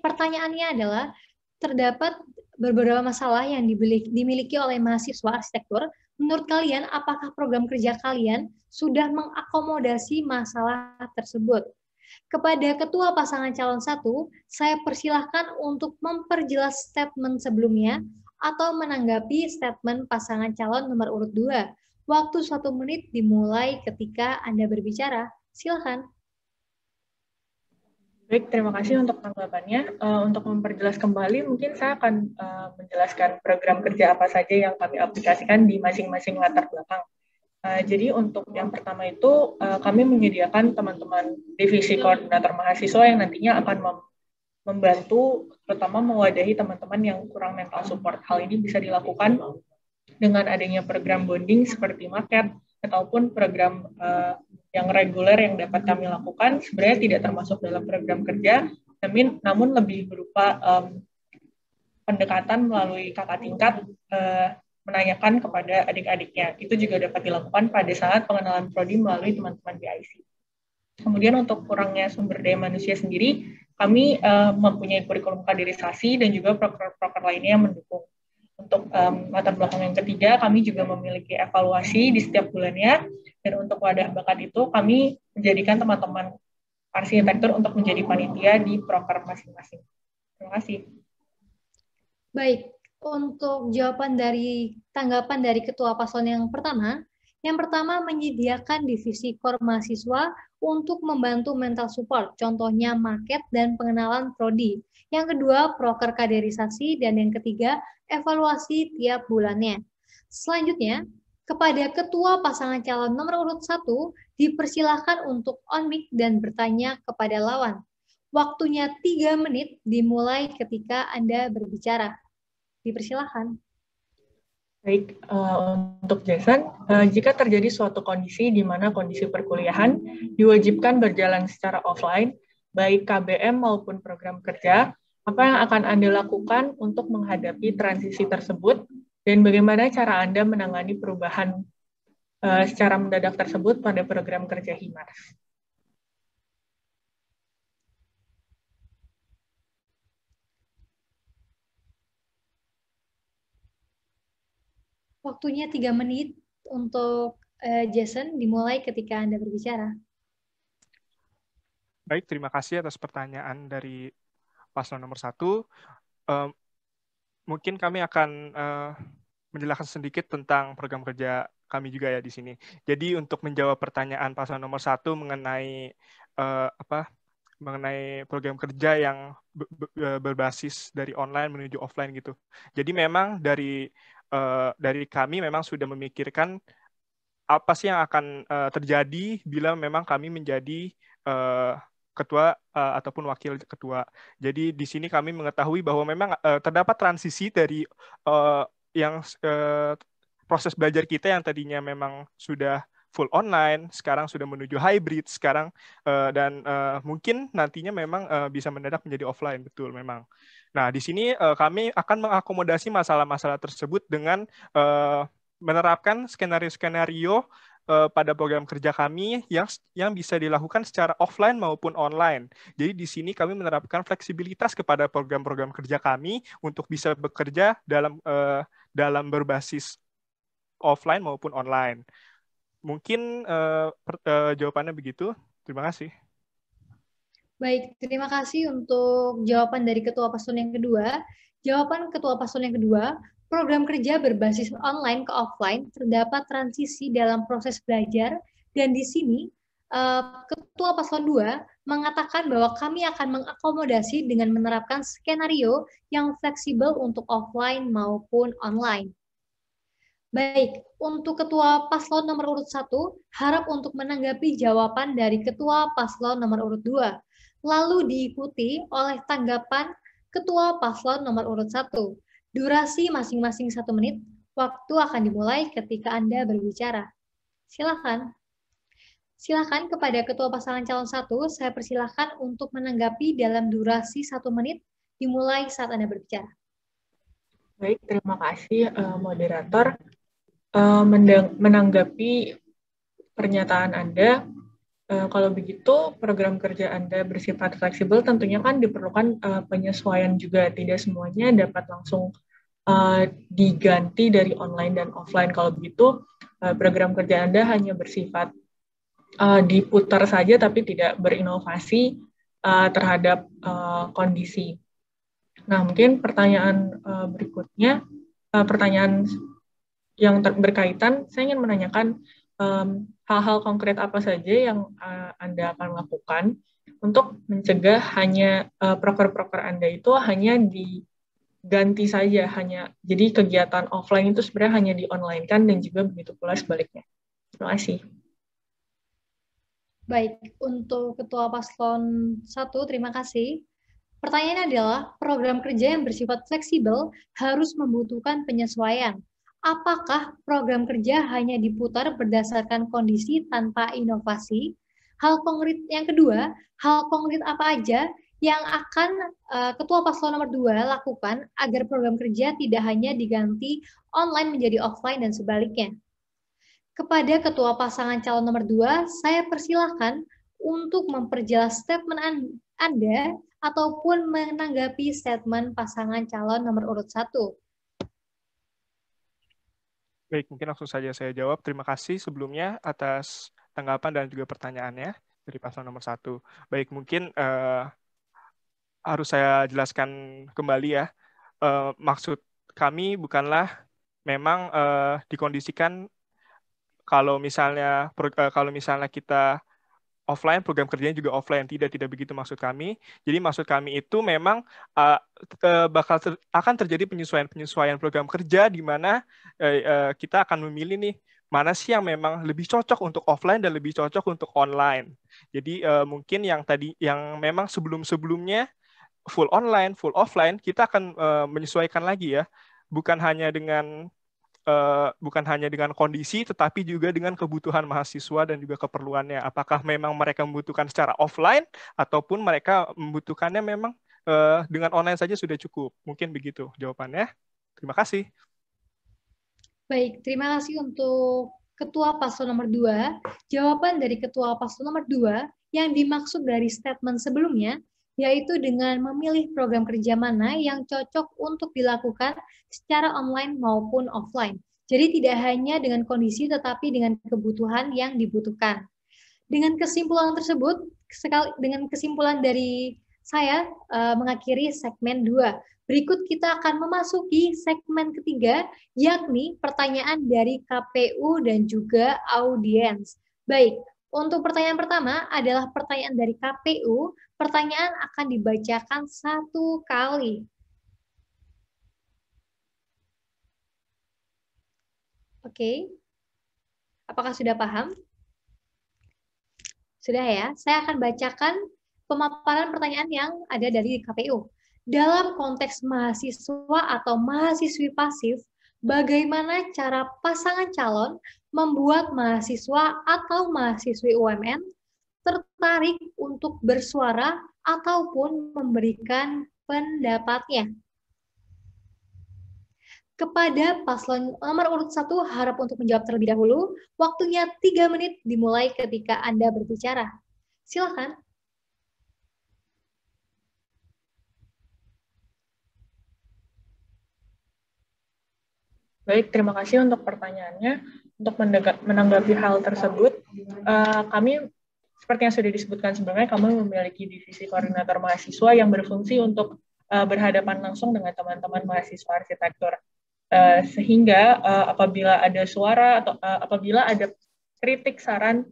pertanyaannya adalah, terdapat beberapa masalah yang dimiliki oleh mahasiswa arsitektur. Menurut kalian, apakah program kerja kalian sudah mengakomodasi masalah tersebut? Kepada Ketua Pasangan Calon 1, saya persilahkan untuk memperjelas statement sebelumnya atau menanggapi statement pasangan calon nomor urut 2. Waktu 1 menit dimulai ketika Anda berbicara. Silakan. Baik, terima kasih untuk tanggapannya. Untuk memperjelas kembali, mungkin saya akan menjelaskan program kerja apa saja yang kami aplikasikan di masing-masing latar belakang. Jadi untuk yang pertama itu, kami menyediakan teman-teman divisi koordinator mahasiswa yang nantinya akan membantu, terutama mewadahi teman-teman yang kurang mental support. Hal ini bisa dilakukan dengan adanya program bonding seperti market, ataupun program yang reguler yang dapat kami lakukan sebenarnya tidak termasuk dalam program kerja, namun lebih berupa pendekatan melalui kakak tingkat, menanyakan kepada adik-adiknya. Itu juga dapat dilakukan pada saat pengenalan prodi melalui teman-teman BIC. Kemudian untuk kurangnya sumber daya manusia sendiri, kami mempunyai kurikulum kaderisasi dan juga proker-proker lainnya yang mendukung. Untuk latar belakang yang ketiga, kami juga memiliki evaluasi di setiap bulannya, dan untuk wadah bakat itu kami menjadikan teman-teman arsitektur untuk menjadi panitia di proker masing-masing. Terima kasih. Baik, untuk tanggapan dari Ketua Paslon yang pertama menyediakan divisi kor mahasiswa untuk membantu mental support, contohnya market dan pengenalan prodi. Yang kedua, proker kaderisasi, dan yang ketiga, evaluasi tiap bulannya. Selanjutnya, kepada Ketua Pasangan Calon nomor urut 1, dipersilahkan untuk on mic dan bertanya kepada lawan. Waktunya 3 menit dimulai ketika Anda berbicara. Dipersilahkan. Baik, untuk Jason, jika terjadi suatu kondisi di mana kondisi perkuliahan diwajibkan berjalan secara offline, baik KBM maupun program kerja, apa yang akan Anda lakukan untuk menghadapi transisi tersebut, dan bagaimana cara Anda menangani perubahan secara mendadak tersebut pada program kerja HIMARS? Waktunya 3 menit untuk Jason, dimulai ketika Anda berbicara. Baik, terima kasih atas pertanyaan dari paslon nomor 1. Mungkin kami akan menjelaskan sedikit tentang program kerja kami juga ya di sini. Jadi untuk menjawab pertanyaan paslon nomor 1 mengenai mengenai program kerja yang berbasis dari online menuju offline gitu. Jadi memang dari kami memang sudah memikirkan apa sih yang akan terjadi bila memang kami menjadi ketua ataupun wakil ketua. Jadi di sini kami mengetahui bahwa memang terdapat transisi dari proses belajar kita yang tadinya memang sudah full online, sekarang sudah menuju hybrid sekarang, dan mungkin nantinya memang bisa mendadak menjadi offline, betul memang. Nah, di sini kami akan mengakomodasi masalah-masalah tersebut dengan menerapkan skenario-skenario pada program kerja kami yang bisa dilakukan secara offline maupun online. Jadi di sini kami menerapkan fleksibilitas kepada program-program kerja kami untuk bisa bekerja dalam berbasis offline maupun online. Mungkin jawabannya begitu. Terima kasih. Baik, terima kasih untuk jawaban dari Ketua Paslon yang kedua. Jawaban Ketua Paslon yang kedua, program kerja berbasis online ke offline terdapat transisi dalam proses belajar, dan di sini Ketua Paslon 2 mengatakan bahwa kami akan mengakomodasi dengan menerapkan skenario yang fleksibel untuk offline maupun online. Baik, untuk Ketua Paslon nomor urut 1, harap untuk menanggapi jawaban dari Ketua Paslon nomor urut 2, lalu diikuti oleh tanggapan Ketua Paslon nomor urut 1. Durasi masing-masing 1 menit, waktu akan dimulai ketika Anda berbicara. Silakan. Silakan kepada Ketua Pasangan Calon 1, saya persilakan untuk menanggapi dalam durasi 1 menit, dimulai saat Anda berbicara. Baik, terima kasih moderator. Menanggapi pernyataan Anda, kalau begitu program kerja Anda bersifat fleksibel, tentunya kan diperlukan penyesuaian juga, tidak semuanya dapat langsung diganti dari online dan offline. Kalau begitu, program kerja Anda hanya bersifat diputar saja, tapi tidak berinovasi terhadap kondisi. Nah, mungkin pertanyaan berikutnya, pertanyaan yang berkaitan, saya ingin menanyakan hal-hal konkret apa saja yang Anda akan lakukan untuk mencegah hanya proker-proker Anda itu hanya diganti saja, jadi kegiatan offline itu sebenarnya hanya di-online kan, dan juga begitu pula sebaliknya. Terima kasih. Baik, untuk Ketua Paslon 1, terima kasih. Pertanyaannya adalah, program kerja yang bersifat fleksibel harus membutuhkan penyesuaian. Apakah program kerja hanya diputar berdasarkan kondisi tanpa inovasi? Hal konkret yang kedua, hal konkret apa aja yang akan Ketua Paslon nomor 2 lakukan agar program kerja tidak hanya diganti online menjadi offline dan sebaliknya? Kepada Ketua Pasangan Calon nomor 2, saya persilahkan untuk memperjelas statement Anda ataupun menanggapi statement pasangan calon nomor urut 1. Baik, mungkin langsung saja saya jawab. Terima kasih sebelumnya atas tanggapan dan juga pertanyaannya dari paslon nomor 1. Baik, mungkin harus saya jelaskan kembali ya. Maksud kami bukanlah memang dikondisikan kalau misalnya kita offline, program kerjanya juga offline. Tidak begitu maksud kami. Jadi maksud kami itu memang akan terjadi penyesuaian program kerja di mana kita akan memilih nih mana sih yang memang lebih cocok untuk offline dan lebih cocok untuk online. Jadi mungkin yang memang sebelum-sebelumnya full online, full offline, kita akan menyesuaikan lagi ya. Bukan hanya dengan kondisi, tetapi juga dengan kebutuhan mahasiswa dan juga keperluannya. Apakah memang mereka membutuhkan secara offline, ataupun mereka membutuhkannya memang dengan online saja sudah cukup. Mungkin begitu jawabannya. Terima kasih. Baik, terima kasih untuk Ketua Paslon nomor 2. Jawaban dari Ketua Paslon nomor 2 yang dimaksud dari statement sebelumnya, yaitu dengan memilih program kerja mana yang cocok untuk dilakukan secara online maupun offline. Jadi tidak hanya dengan kondisi, tetapi dengan kebutuhan yang dibutuhkan. Dengan kesimpulan tersebut, dengan kesimpulan dari saya mengakhiri segmen 2. Berikut kita akan memasuki segmen ketiga, yakni pertanyaan dari KPU dan juga audiens. Baik, untuk pertanyaan pertama adalah pertanyaan dari KPU. Pertanyaan akan dibacakan 1 kali. Oke. Apakah sudah paham? Sudah ya? Saya akan bacakan pemaparan pertanyaan yang ada dari KPU. Dalam konteks mahasiswa atau mahasiswi pasif, bagaimana cara pasangan calon membuat mahasiswa atau mahasiswi UMN tertarik untuk bersuara ataupun memberikan pendapatnya? Kepada paslon nomor urut 1 harap untuk menjawab terlebih dahulu. Waktunya 3 menit dimulai ketika Anda berbicara. Silakan. Baik, terima kasih untuk pertanyaannya. Untuk menanggapi hal tersebut, kami seperti yang sudah disebutkan sebelumnya, kami memiliki divisi koordinator mahasiswa yang berfungsi untuk berhadapan langsung dengan teman-teman mahasiswa arsitektur. Sehingga apabila ada suara atau apabila ada kritik, saran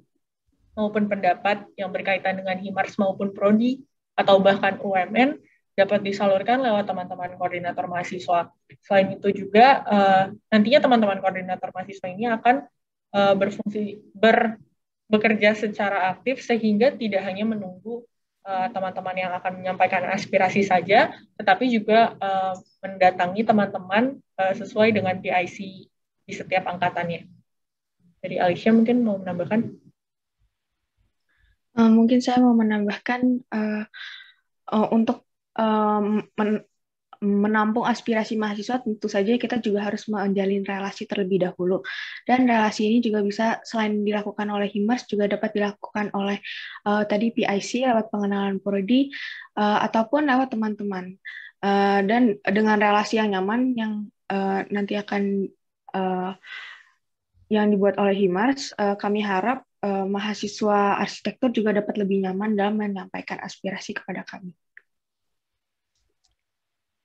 maupun pendapat yang berkaitan dengan Himars maupun Prodi atau bahkan UMN, dapat disalurkan lewat teman-teman koordinator mahasiswa. Selain itu juga nantinya teman-teman koordinator mahasiswa ini akan bekerja secara aktif sehingga tidak hanya menunggu teman-teman yang akan menyampaikan aspirasi saja, tetapi juga mendatangi teman-teman sesuai dengan PIC di setiap angkatannya. Jadi Alicia mungkin mau menambahkan? Mungkin saya mau menambahkan untuk menampung aspirasi mahasiswa, tentu saja kita juga harus menjalin relasi terlebih dahulu. Dan relasi ini juga bisa selain dilakukan oleh Himars, juga dapat dilakukan oleh tadi PIC lewat pengenalan prodi ataupun lewat teman-teman. Dan dengan relasi yang nyaman yang nanti akan yang dibuat oleh Himars, kami harap mahasiswa arsitektur juga dapat lebih nyaman dalam menyampaikan aspirasi kepada kami.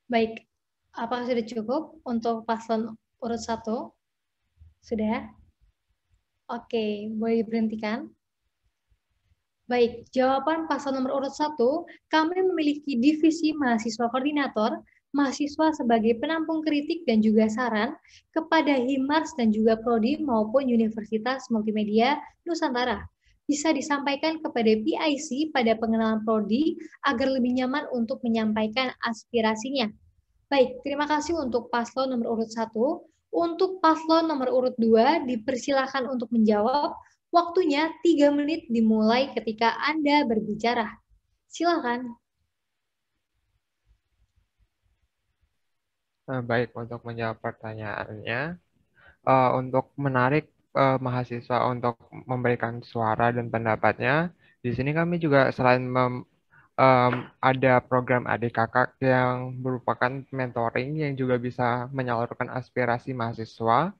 Baik, apakah sudah cukup untuk paslon urut 1? Sudah? Oke, boleh diberhentikan. Baik, jawaban paslon nomor urut 1, kami memiliki divisi mahasiswa koordinator, mahasiswa sebagai penampung kritik dan juga saran kepada Himars dan juga Prodi maupun Universitas Multimedia Nusantara. Bisa disampaikan kepada PIC pada pengenalan Prodi agar lebih nyaman untuk menyampaikan aspirasinya. Baik, terima kasih untuk paslon nomor urut 1. Untuk paslon nomor urut 2, dipersilakan untuk menjawab. Waktunya 3 menit dimulai ketika Anda berbicara. Silakan. Baik, untuk menjawab pertanyaannya, untuk menarik mahasiswa untuk memberikan suara dan pendapatnya, di sini kami juga selain ada program adik kakak yang merupakan mentoring yang juga bisa menyalurkan aspirasi mahasiswa.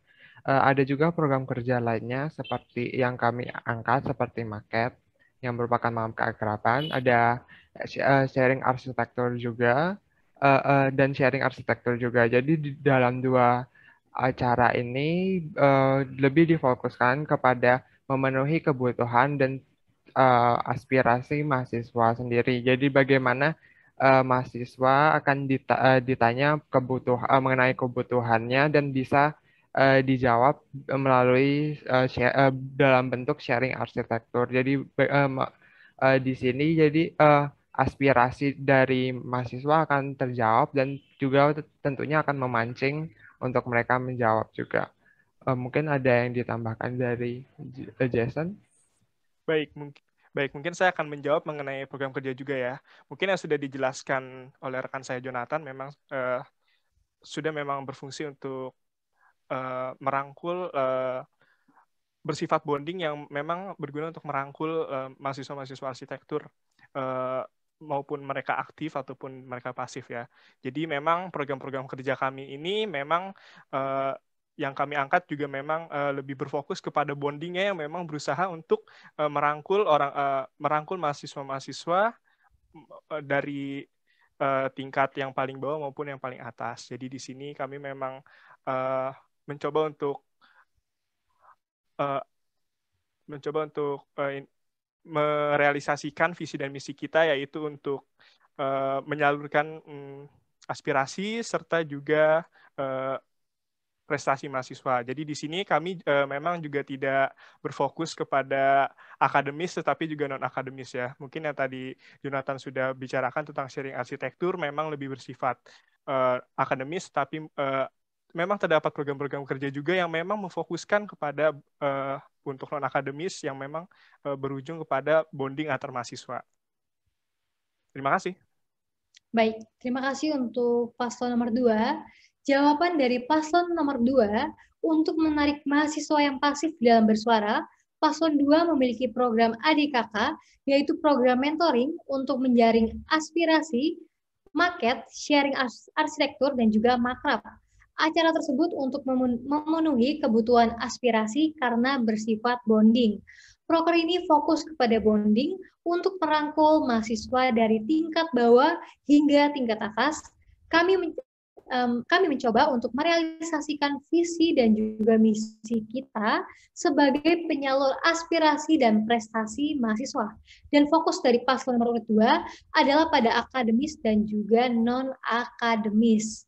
Ada juga program kerja lainnya seperti yang kami angkat seperti Maket yang merupakan malam keakraban, ada sharing arsitektur juga, dan sharing arsitektur juga. Jadi di dalam dua acara ini lebih difokuskan kepada memenuhi kebutuhan dan aspirasi mahasiswa sendiri. Jadi bagaimana mahasiswa akan ditanya mengenai kebutuhannya dan bisa dijawab melalui dalam bentuk sharing arsitektur. Jadi di sini jadi aspirasi dari mahasiswa akan terjawab dan juga tentunya akan memancing untuk mereka menjawab juga. Mungkin ada yang ditambahkan dari Jason? Mungkin saya akan menjawab mengenai program kerja juga ya. Mungkin yang sudah dijelaskan oleh rekan saya Jonathan memang sudah memang berfungsi untuk merangkul bersifat bonding yang memang berguna untuk merangkul mahasiswa-mahasiswa arsitektur maupun mereka aktif ataupun mereka pasif ya. Jadi memang program-program kerja kami ini memang yang kami angkat juga memang lebih berfokus kepada bondingnya yang memang berusaha untuk merangkul mahasiswa-mahasiswa dari tingkat yang paling bawah maupun yang paling atas. Jadi di sini kami memang mencoba untuk merealisasikan visi dan misi kita, yaitu untuk menyalurkan aspirasi serta juga prestasi mahasiswa. Jadi di sini kami memang juga tidak berfokus kepada akademis, tetapi juga non-akademis ya. Mungkin yang tadi Jonathan sudah bicarakan tentang sharing arsitektur memang lebih bersifat akademis, tapi memang terdapat program-program kerja juga yang memang memfokuskan kepada untuk non-akademis yang memang berujung kepada bonding antar mahasiswa. Terima kasih. Baik, terima kasih untuk paslon nomor 2. Jawaban dari paslon nomor 2, untuk menarik mahasiswa yang pasif dalam bersuara, paslon 2 memiliki program ADKK, yaitu program mentoring untuk menjaring aspirasi, maket, sharing arsitektur, dan juga makrab. Acara tersebut untuk memenuhi kebutuhan aspirasi karena bersifat bonding. Proker ini fokus kepada bonding untuk merangkul mahasiswa dari tingkat bawah hingga tingkat atas. Kami kami mencoba untuk merealisasikan visi dan juga misi kita sebagai penyalur aspirasi dan prestasi mahasiswa. Dan fokus dari paslon nomor urut 2 adalah pada akademis dan juga non-akademis.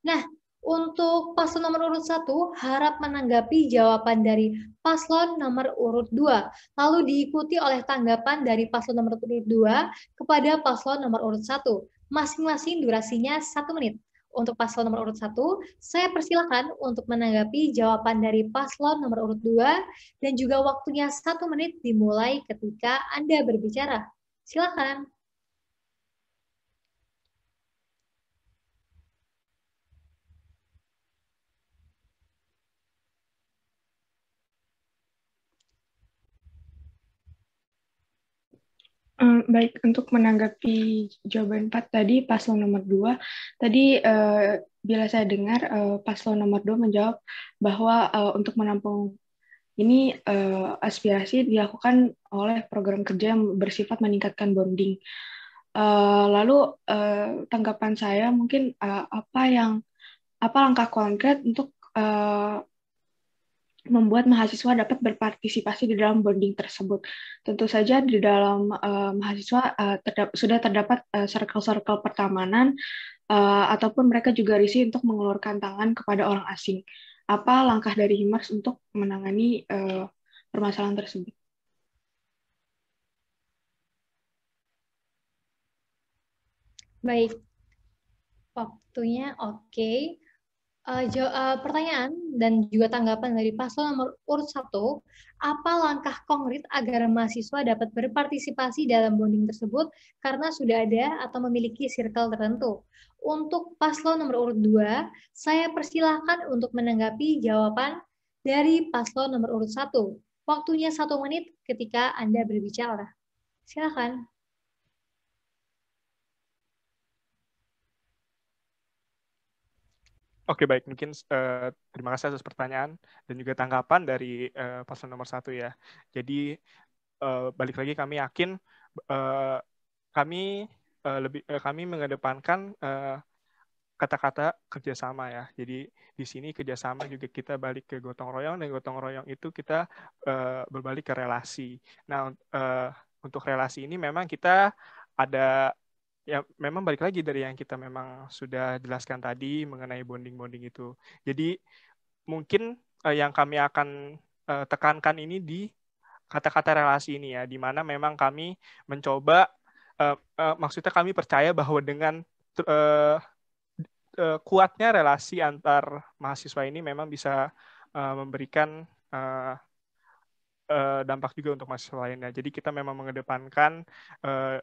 Nah, untuk paslon nomor urut 1 harap menanggapi jawaban dari paslon nomor urut 2, lalu diikuti oleh tanggapan dari paslon nomor urut 2 kepada paslon nomor urut 1. Masing-masing durasinya 1 menit. Untuk paslon nomor urut 1, saya persilakan untuk menanggapi jawaban dari paslon nomor urut 2 dan juga waktunya 1 menit dimulai ketika Anda berbicara. Silakan. Baik, untuk menanggapi jawaban 4 tadi, paslon nomor 2, tadi bila saya dengar paslon nomor 2 menjawab bahwa untuk menampung ini aspirasi dilakukan oleh program kerja yang bersifat meningkatkan bonding. Lalu tanggapan saya mungkin apa langkah konkret untuk membuat mahasiswa dapat berpartisipasi di dalam bonding tersebut. Tentu saja di dalam mahasiswa sudah terdapat circle-circle pertemanan, ataupun mereka juga risih untuk mengeluarkan tangan kepada orang asing. Apa langkah dari Himars untuk menangani permasalahan tersebut? Baik, waktunya oke. Pertanyaan dan juga tanggapan dari paslon nomor urut 1, apa langkah konkret agar mahasiswa dapat berpartisipasi dalam bonding tersebut karena sudah ada atau memiliki circle tertentu? Untuk paslon nomor urut 2, saya persilahkan untuk menanggapi jawaban dari paslon nomor urut 1. Waktunya 1 menit ketika Anda berbicara. Silakan. Oke, baik. Mungkin terima kasih atas pertanyaan dan juga tanggapan dari paslon nomor 1 ya. Jadi balik lagi kami yakin kami mengedepankan kata-kata kerjasama ya. Jadi di sini kerjasama juga kita balik ke gotong royong, dan gotong royong itu kita berbalik ke relasi. Nah, untuk relasi ini memang kita ada, ya memang balik lagi dari yang kita memang sudah jelaskan tadi mengenai bonding-bonding itu. Jadi mungkin yang kami akan tekankan ini di kata-kata relasi ini ya, di mana memang kami mencoba, maksudnya kami percaya bahwa dengan kuatnya relasi antar mahasiswa ini memang bisa memberikan dampak juga untuk mahasiswa lainnya. Jadi kita memang mengedepankan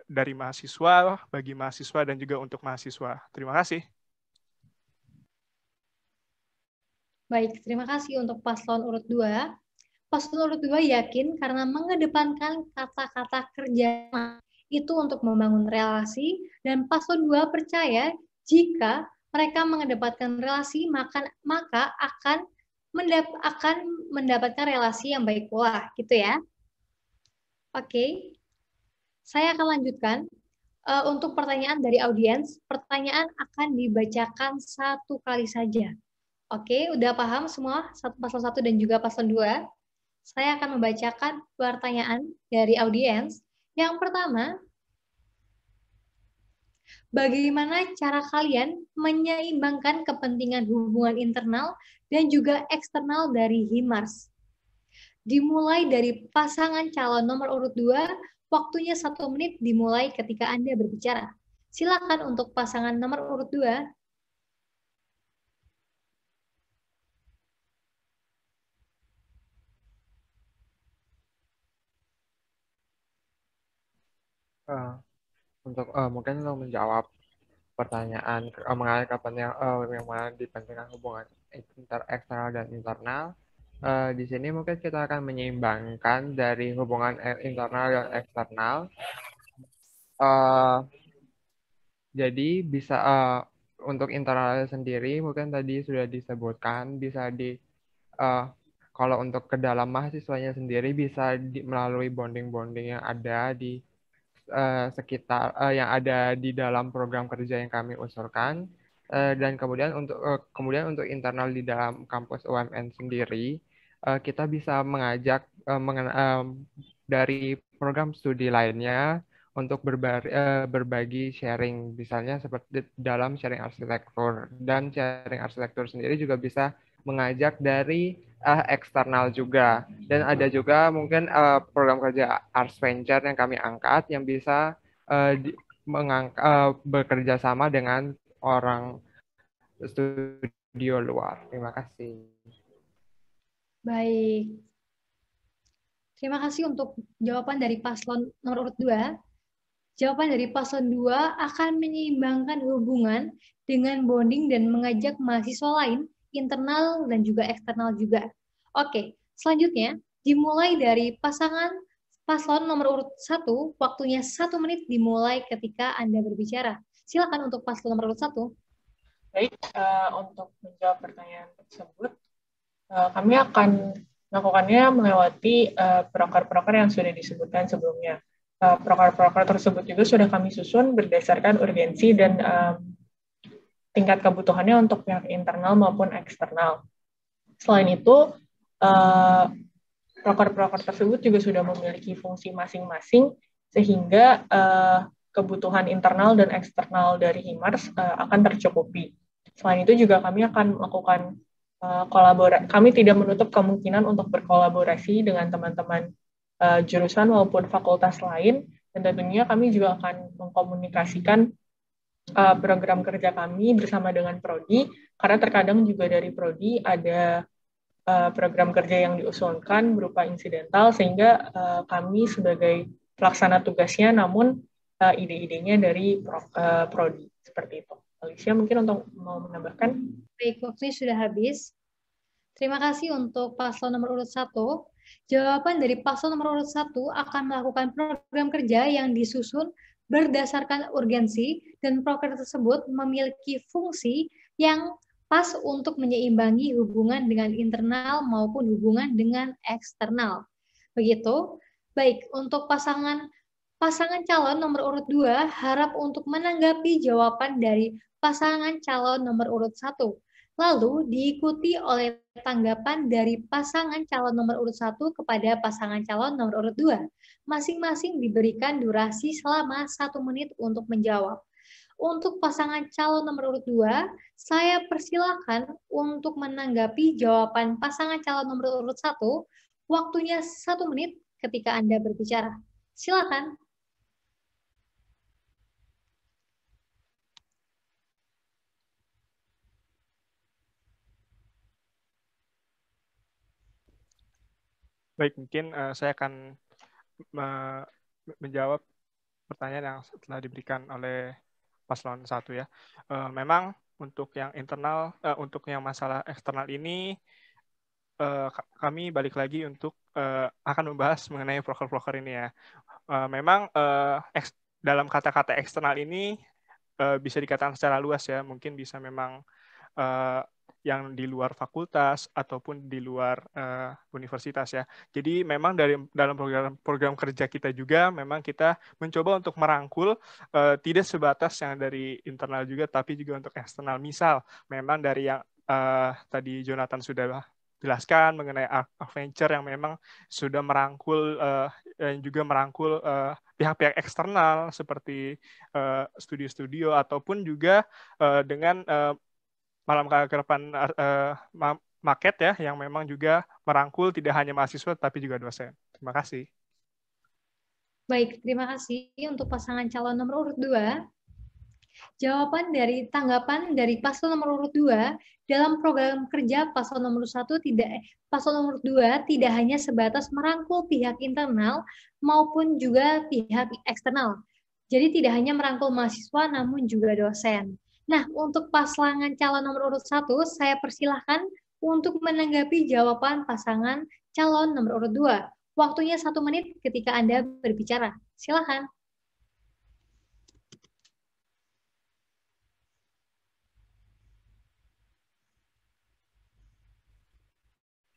dari mahasiswa, bagi mahasiswa, dan juga untuk mahasiswa. Terima kasih. Baik, terima kasih untuk paslon urut 2. Paslon urut 2 yakin karena mengedepankan kata-kata kerja itu untuk membangun relasi, dan paslon 2 percaya jika mereka mengedepankan relasi maka akan mendapatkan relasi yang baik pula, gitu ya. Oke, saya akan lanjutkan. Untuk pertanyaan dari audiens, pertanyaan akan dibacakan 1 kali saja. Oke, udah paham semua paslon 1 dan juga paslon 2? Saya akan membacakan pertanyaan dari audiens. Yang pertama, bagaimana cara kalian menyeimbangkan kepentingan hubungan internal dan juga eksternal dari Himars? Dimulai dari pasangan calon nomor urut 2, waktunya 1 menit dimulai ketika Anda berbicara. Silakan untuk pasangan nomor urut 2. Mungkin untuk menjawab pertanyaan mengenai kepentingan yang mana dipentingkan hubungan eksternal dan internal, di sini mungkin kita akan menyeimbangkan dari hubungan internal dan eksternal. Jadi bisa untuk internal sendiri mungkin tadi sudah disebutkan, bisa kalau untuk ke dalam mahasiswanya sendiri bisa melalui bonding-bonding yang ada di sekitar yang ada di dalam program kerja yang kami usulkan. Dan kemudian untuk internal di dalam kampus UMN sendiri, kita bisa mengajak dari program studi lainnya untuk berbagi sharing, misalnya seperti dalam sharing arsitektur. Dan sharing arsitektur sendiri juga bisa mengajak dari eksternal juga. Dan ada juga mungkin program kerja Arts Venture yang kami angkat yang bisa bekerja sama dengan orang studio luar. Terima kasih. Baik. Terima kasih untuk jawaban dari paslon nomor urut 2. Jawaban dari paslon 2 akan menyeimbangkan hubungan dengan bonding dan mengajak mahasiswa lain, internal dan juga eksternal juga. Oke, selanjutnya dimulai dari pasangan paslon nomor urut 1, waktunya 1 menit dimulai ketika Anda berbicara. Silakan untuk paslon nomor urut 1. Baik, untuk menjawab pertanyaan tersebut, kami akan melakukannya melewati proker-proker yang sudah disebutkan sebelumnya. Proker-proker tersebut juga sudah kami susun berdasarkan urgensi dan tingkat kebutuhannya untuk pihak internal maupun eksternal. Selain itu, proker-proker tersebut juga sudah memiliki fungsi masing-masing, sehingga kebutuhan internal dan eksternal dari HIMARS akan tercukupi. Selain itu juga kami akan melakukan kolaborasi. Kami tidak menutup kemungkinan untuk berkolaborasi dengan teman-teman jurusan maupun fakultas lain, dan tentunya kami juga akan mengkomunikasikan program kerja kami bersama dengan Prodi, karena terkadang juga dari Prodi ada program kerja yang diusulkan berupa insidental, sehingga kami sebagai pelaksana tugasnya, namun ide-idenya dari Prodi, seperti itu. Alicia mungkin untuk mau menambahkan. Baik, waktunya sudah habis. Terima kasih untuk paslon nomor urut 1. Jawaban dari paslon nomor urut 1 akan melakukan program kerja yang disusun berdasarkan urgensi, dan proker tersebut memiliki fungsi yang pas untuk menyeimbangi hubungan dengan internal maupun hubungan dengan eksternal. Begitu. Baik, untuk pasangan calon nomor urut 2 harap untuk menanggapi jawaban dari pasangan calon nomor urut 1. Lalu diikuti oleh tanggapan dari pasangan calon nomor urut 1 kepada pasangan calon nomor urut 2. Masing-masing diberikan durasi selama 1 menit untuk menjawab. Untuk pasangan calon nomor urut 2, saya persilakan untuk menanggapi jawaban pasangan calon nomor urut 1. Waktunya 1 menit ketika Anda berbicara. Silakan. Baik, mungkin saya akan menjawab pertanyaan yang telah diberikan oleh paslon 1 ya. Memang untuk yang internal, untuk yang masalah eksternal ini, kami balik lagi untuk akan membahas mengenai proker-proker ini ya. Memang dalam kata-kata eksternal ini bisa dikatakan secara luas ya, mungkin bisa memang yang di luar fakultas ataupun di luar universitas ya. Jadi memang dalam program kerja kita juga memang kita mencoba untuk merangkul tidak sebatas yang dari internal juga, tapi juga untuk eksternal. Misal memang dari yang tadi Jonathan sudah jelaskan mengenai adventure yang memang sudah merangkul dan juga merangkul pihak-pihak eksternal seperti studio-studio ataupun juga dengan malam keakraban market ya, yang memang juga merangkul tidak hanya mahasiswa tapi juga dosen. Terima kasih. Baik, terima kasih untuk pasangan calon nomor urut 2. Jawaban dari tanggapan dari paslon nomor urut 2 dalam program kerja paslon nomor 1 paslon nomor 2 tidak hanya sebatas merangkul pihak internal maupun juga pihak eksternal. Jadi tidak hanya merangkul mahasiswa namun juga dosen. Nah, untuk pasangan calon nomor urut 1, saya persilahkan untuk menanggapi jawaban pasangan calon nomor urut 2. Waktunya 1 menit ketika Anda berbicara. Silakan.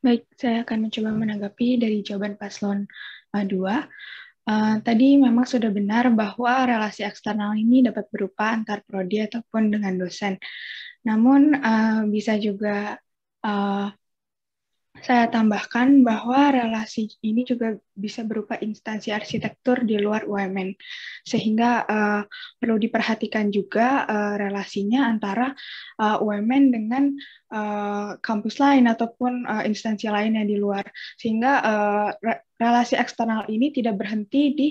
Baik, saya akan mencoba menanggapi dari jawaban paslon 2. Tadi memang sudah benar bahwa relasi eksternal ini dapat berupa antar prodi ataupun dengan dosen. Namun bisa juga saya tambahkan bahwa relasi ini juga bisa berupa instansi arsitektur di luar UMN, sehingga perlu diperhatikan juga relasinya antara UMN dengan kampus lain ataupun instansi lainnya di luar, sehingga relasi eksternal ini tidak berhenti di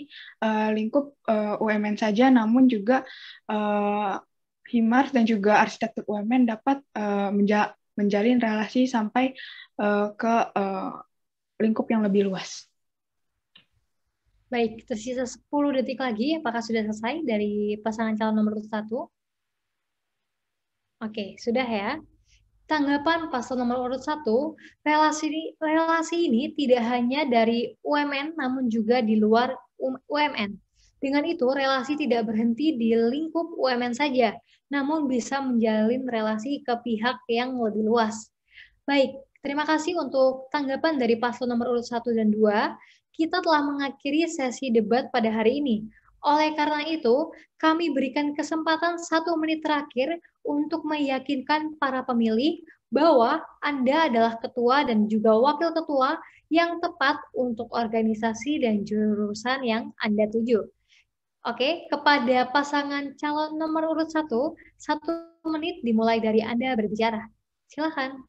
lingkup UMN saja, namun juga Himars dan juga arsitektur UMN dapat menjalin relasi sampai ke lingkup yang lebih luas. Baik, tersisa 10 detik lagi. Apakah sudah selesai dari pasangan calon nomor 1? Oke, sudah ya. Tanggapan paslon nomor urut 1, relasi ini tidak hanya dari UMN, namun juga di luar UMN. Dengan itu, relasi tidak berhenti di lingkup UMN saja, namun bisa menjalin relasi ke pihak yang lebih luas. Baik, terima kasih untuk tanggapan dari paslon nomor urut 1 dan 2. Kita telah mengakhiri sesi debat pada hari ini. Oleh karena itu, kami berikan kesempatan 1 menit terakhir untuk meyakinkan para pemilih bahwa Anda adalah ketua dan juga wakil ketua yang tepat untuk organisasi dan jurusan yang Anda tuju. Oke, kepada pasangan calon nomor urut 1, 1 menit dimulai dari Anda berbicara. Silakan.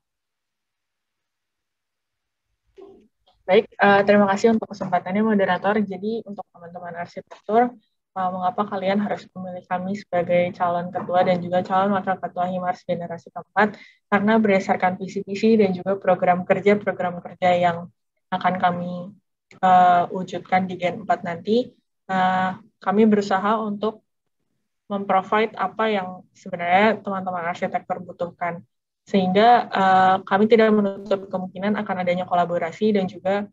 Baik, terima kasih untuk kesempatannya moderator. Jadi untuk teman-teman arsitektur, mengapa kalian harus memilih kami sebagai calon ketua dan juga calon wakil ketua Himars generasi keempat? Karena berdasarkan visi-visi dan juga program kerja yang akan kami wujudkan di Gen 4 nanti, kami berusaha untuk memprovide apa yang sebenarnya teman-teman arsitektur butuhkan. Sehingga kami tidak menutup kemungkinan akan adanya kolaborasi dan juga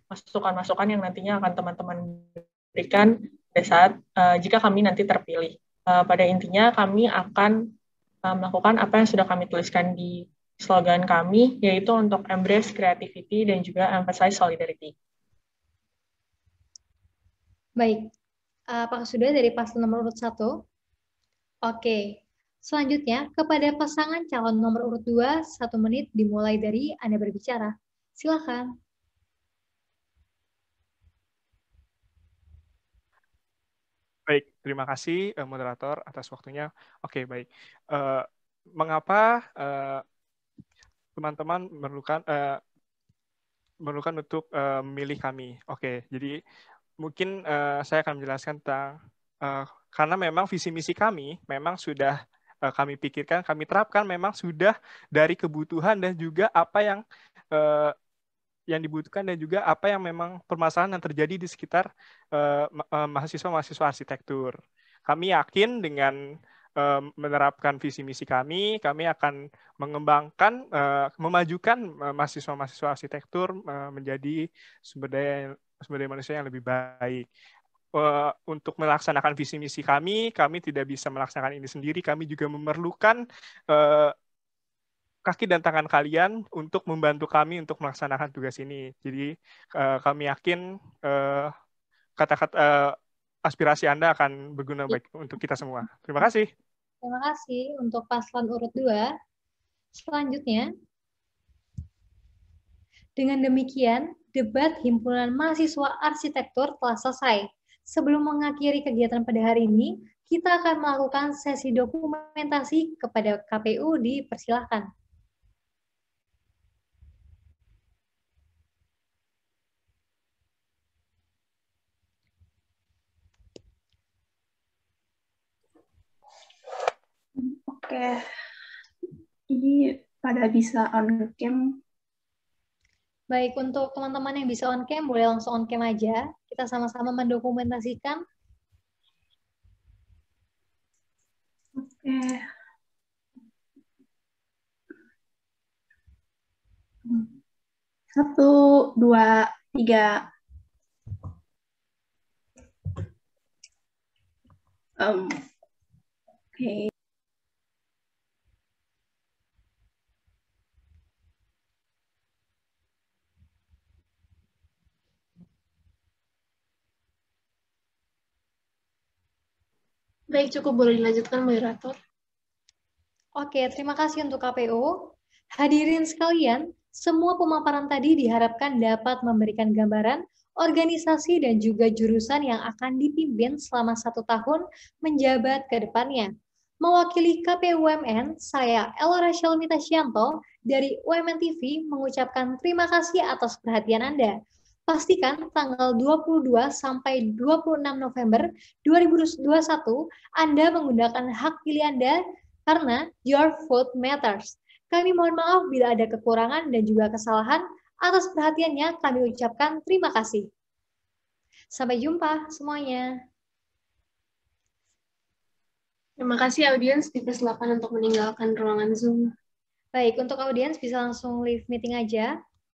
masukan-masukan yang nantinya akan teman-teman berikan pada saat jika kami nanti terpilih. Pada intinya kami akan melakukan apa yang sudah kami tuliskan di slogan kami, yaitu untuk embrace creativity dan juga emphasize solidarity. Baik, apakah sudah dari paslon nomor urut 1? Oke. Selanjutnya, kepada pasangan calon nomor urut 2, 1 menit dimulai dari Anda berbicara. Silakan. Baik, terima kasih moderator atas waktunya. Oke, baik. Mengapa teman-teman memerlukan untuk memilih kami? Oke, jadi mungkin saya akan menjelaskan tentang karena memang visi misi kami memang sudah kami pikirkan, kami terapkan memang sudah dari kebutuhan dan juga apa yang dibutuhkan dan juga apa yang memang permasalahan yang terjadi di sekitar mahasiswa-mahasiswa arsitektur. Kami yakin dengan menerapkan visi misi kami akan mengembangkan, memajukan mahasiswa-mahasiswa arsitektur menjadi sumber daya manusia yang lebih baik. Untuk melaksanakan visi misi kami tidak bisa melaksanakan ini sendiri. Kami juga memerlukan kaki dan tangan kalian untuk membantu kami untuk melaksanakan tugas ini. Jadi kami yakin kata-kata aspirasi Anda akan berguna baik untuk kita semua. Terima kasih. Terima kasih untuk paslon urut 2. Selanjutnya, dengan demikian, debat Himpunan Mahasiswa Arsitektur telah selesai. Sebelum mengakhiri kegiatan pada hari ini, kita akan melakukan sesi dokumentasi kepada KPU. Dipersilahkan. Oke, ini pada bisa on cam. Baik, untuk teman-teman yang bisa on cam, boleh langsung on cam aja. Kita sama-sama mendokumentasikan. Oke. Satu, dua, tiga. Oke. Baik, cukup boleh dilanjutkan, moderator. Oke, terima kasih untuk KPU. Hadirin sekalian, semua pemaparan tadi diharapkan dapat memberikan gambaran organisasi dan juga jurusan yang akan dipimpin selama 1 tahun menjabat ke depannya. Mewakili KPU UMN, saya Elora Shalmita Syanto dari UMN TV mengucapkan terima kasih atas perhatian Anda. Pastikan tanggal 22 sampai 26 November 2021 Anda menggunakan hak pilih Anda karena your vote matters. Kami mohon maaf bila ada kekurangan dan juga kesalahan. Atas perhatiannya kami ucapkan terima kasih. Sampai jumpa semuanya. Terima kasih audiens, dipersilakan untuk meninggalkan ruangan Zoom. Baik, untuk audiens bisa langsung leave meeting aja.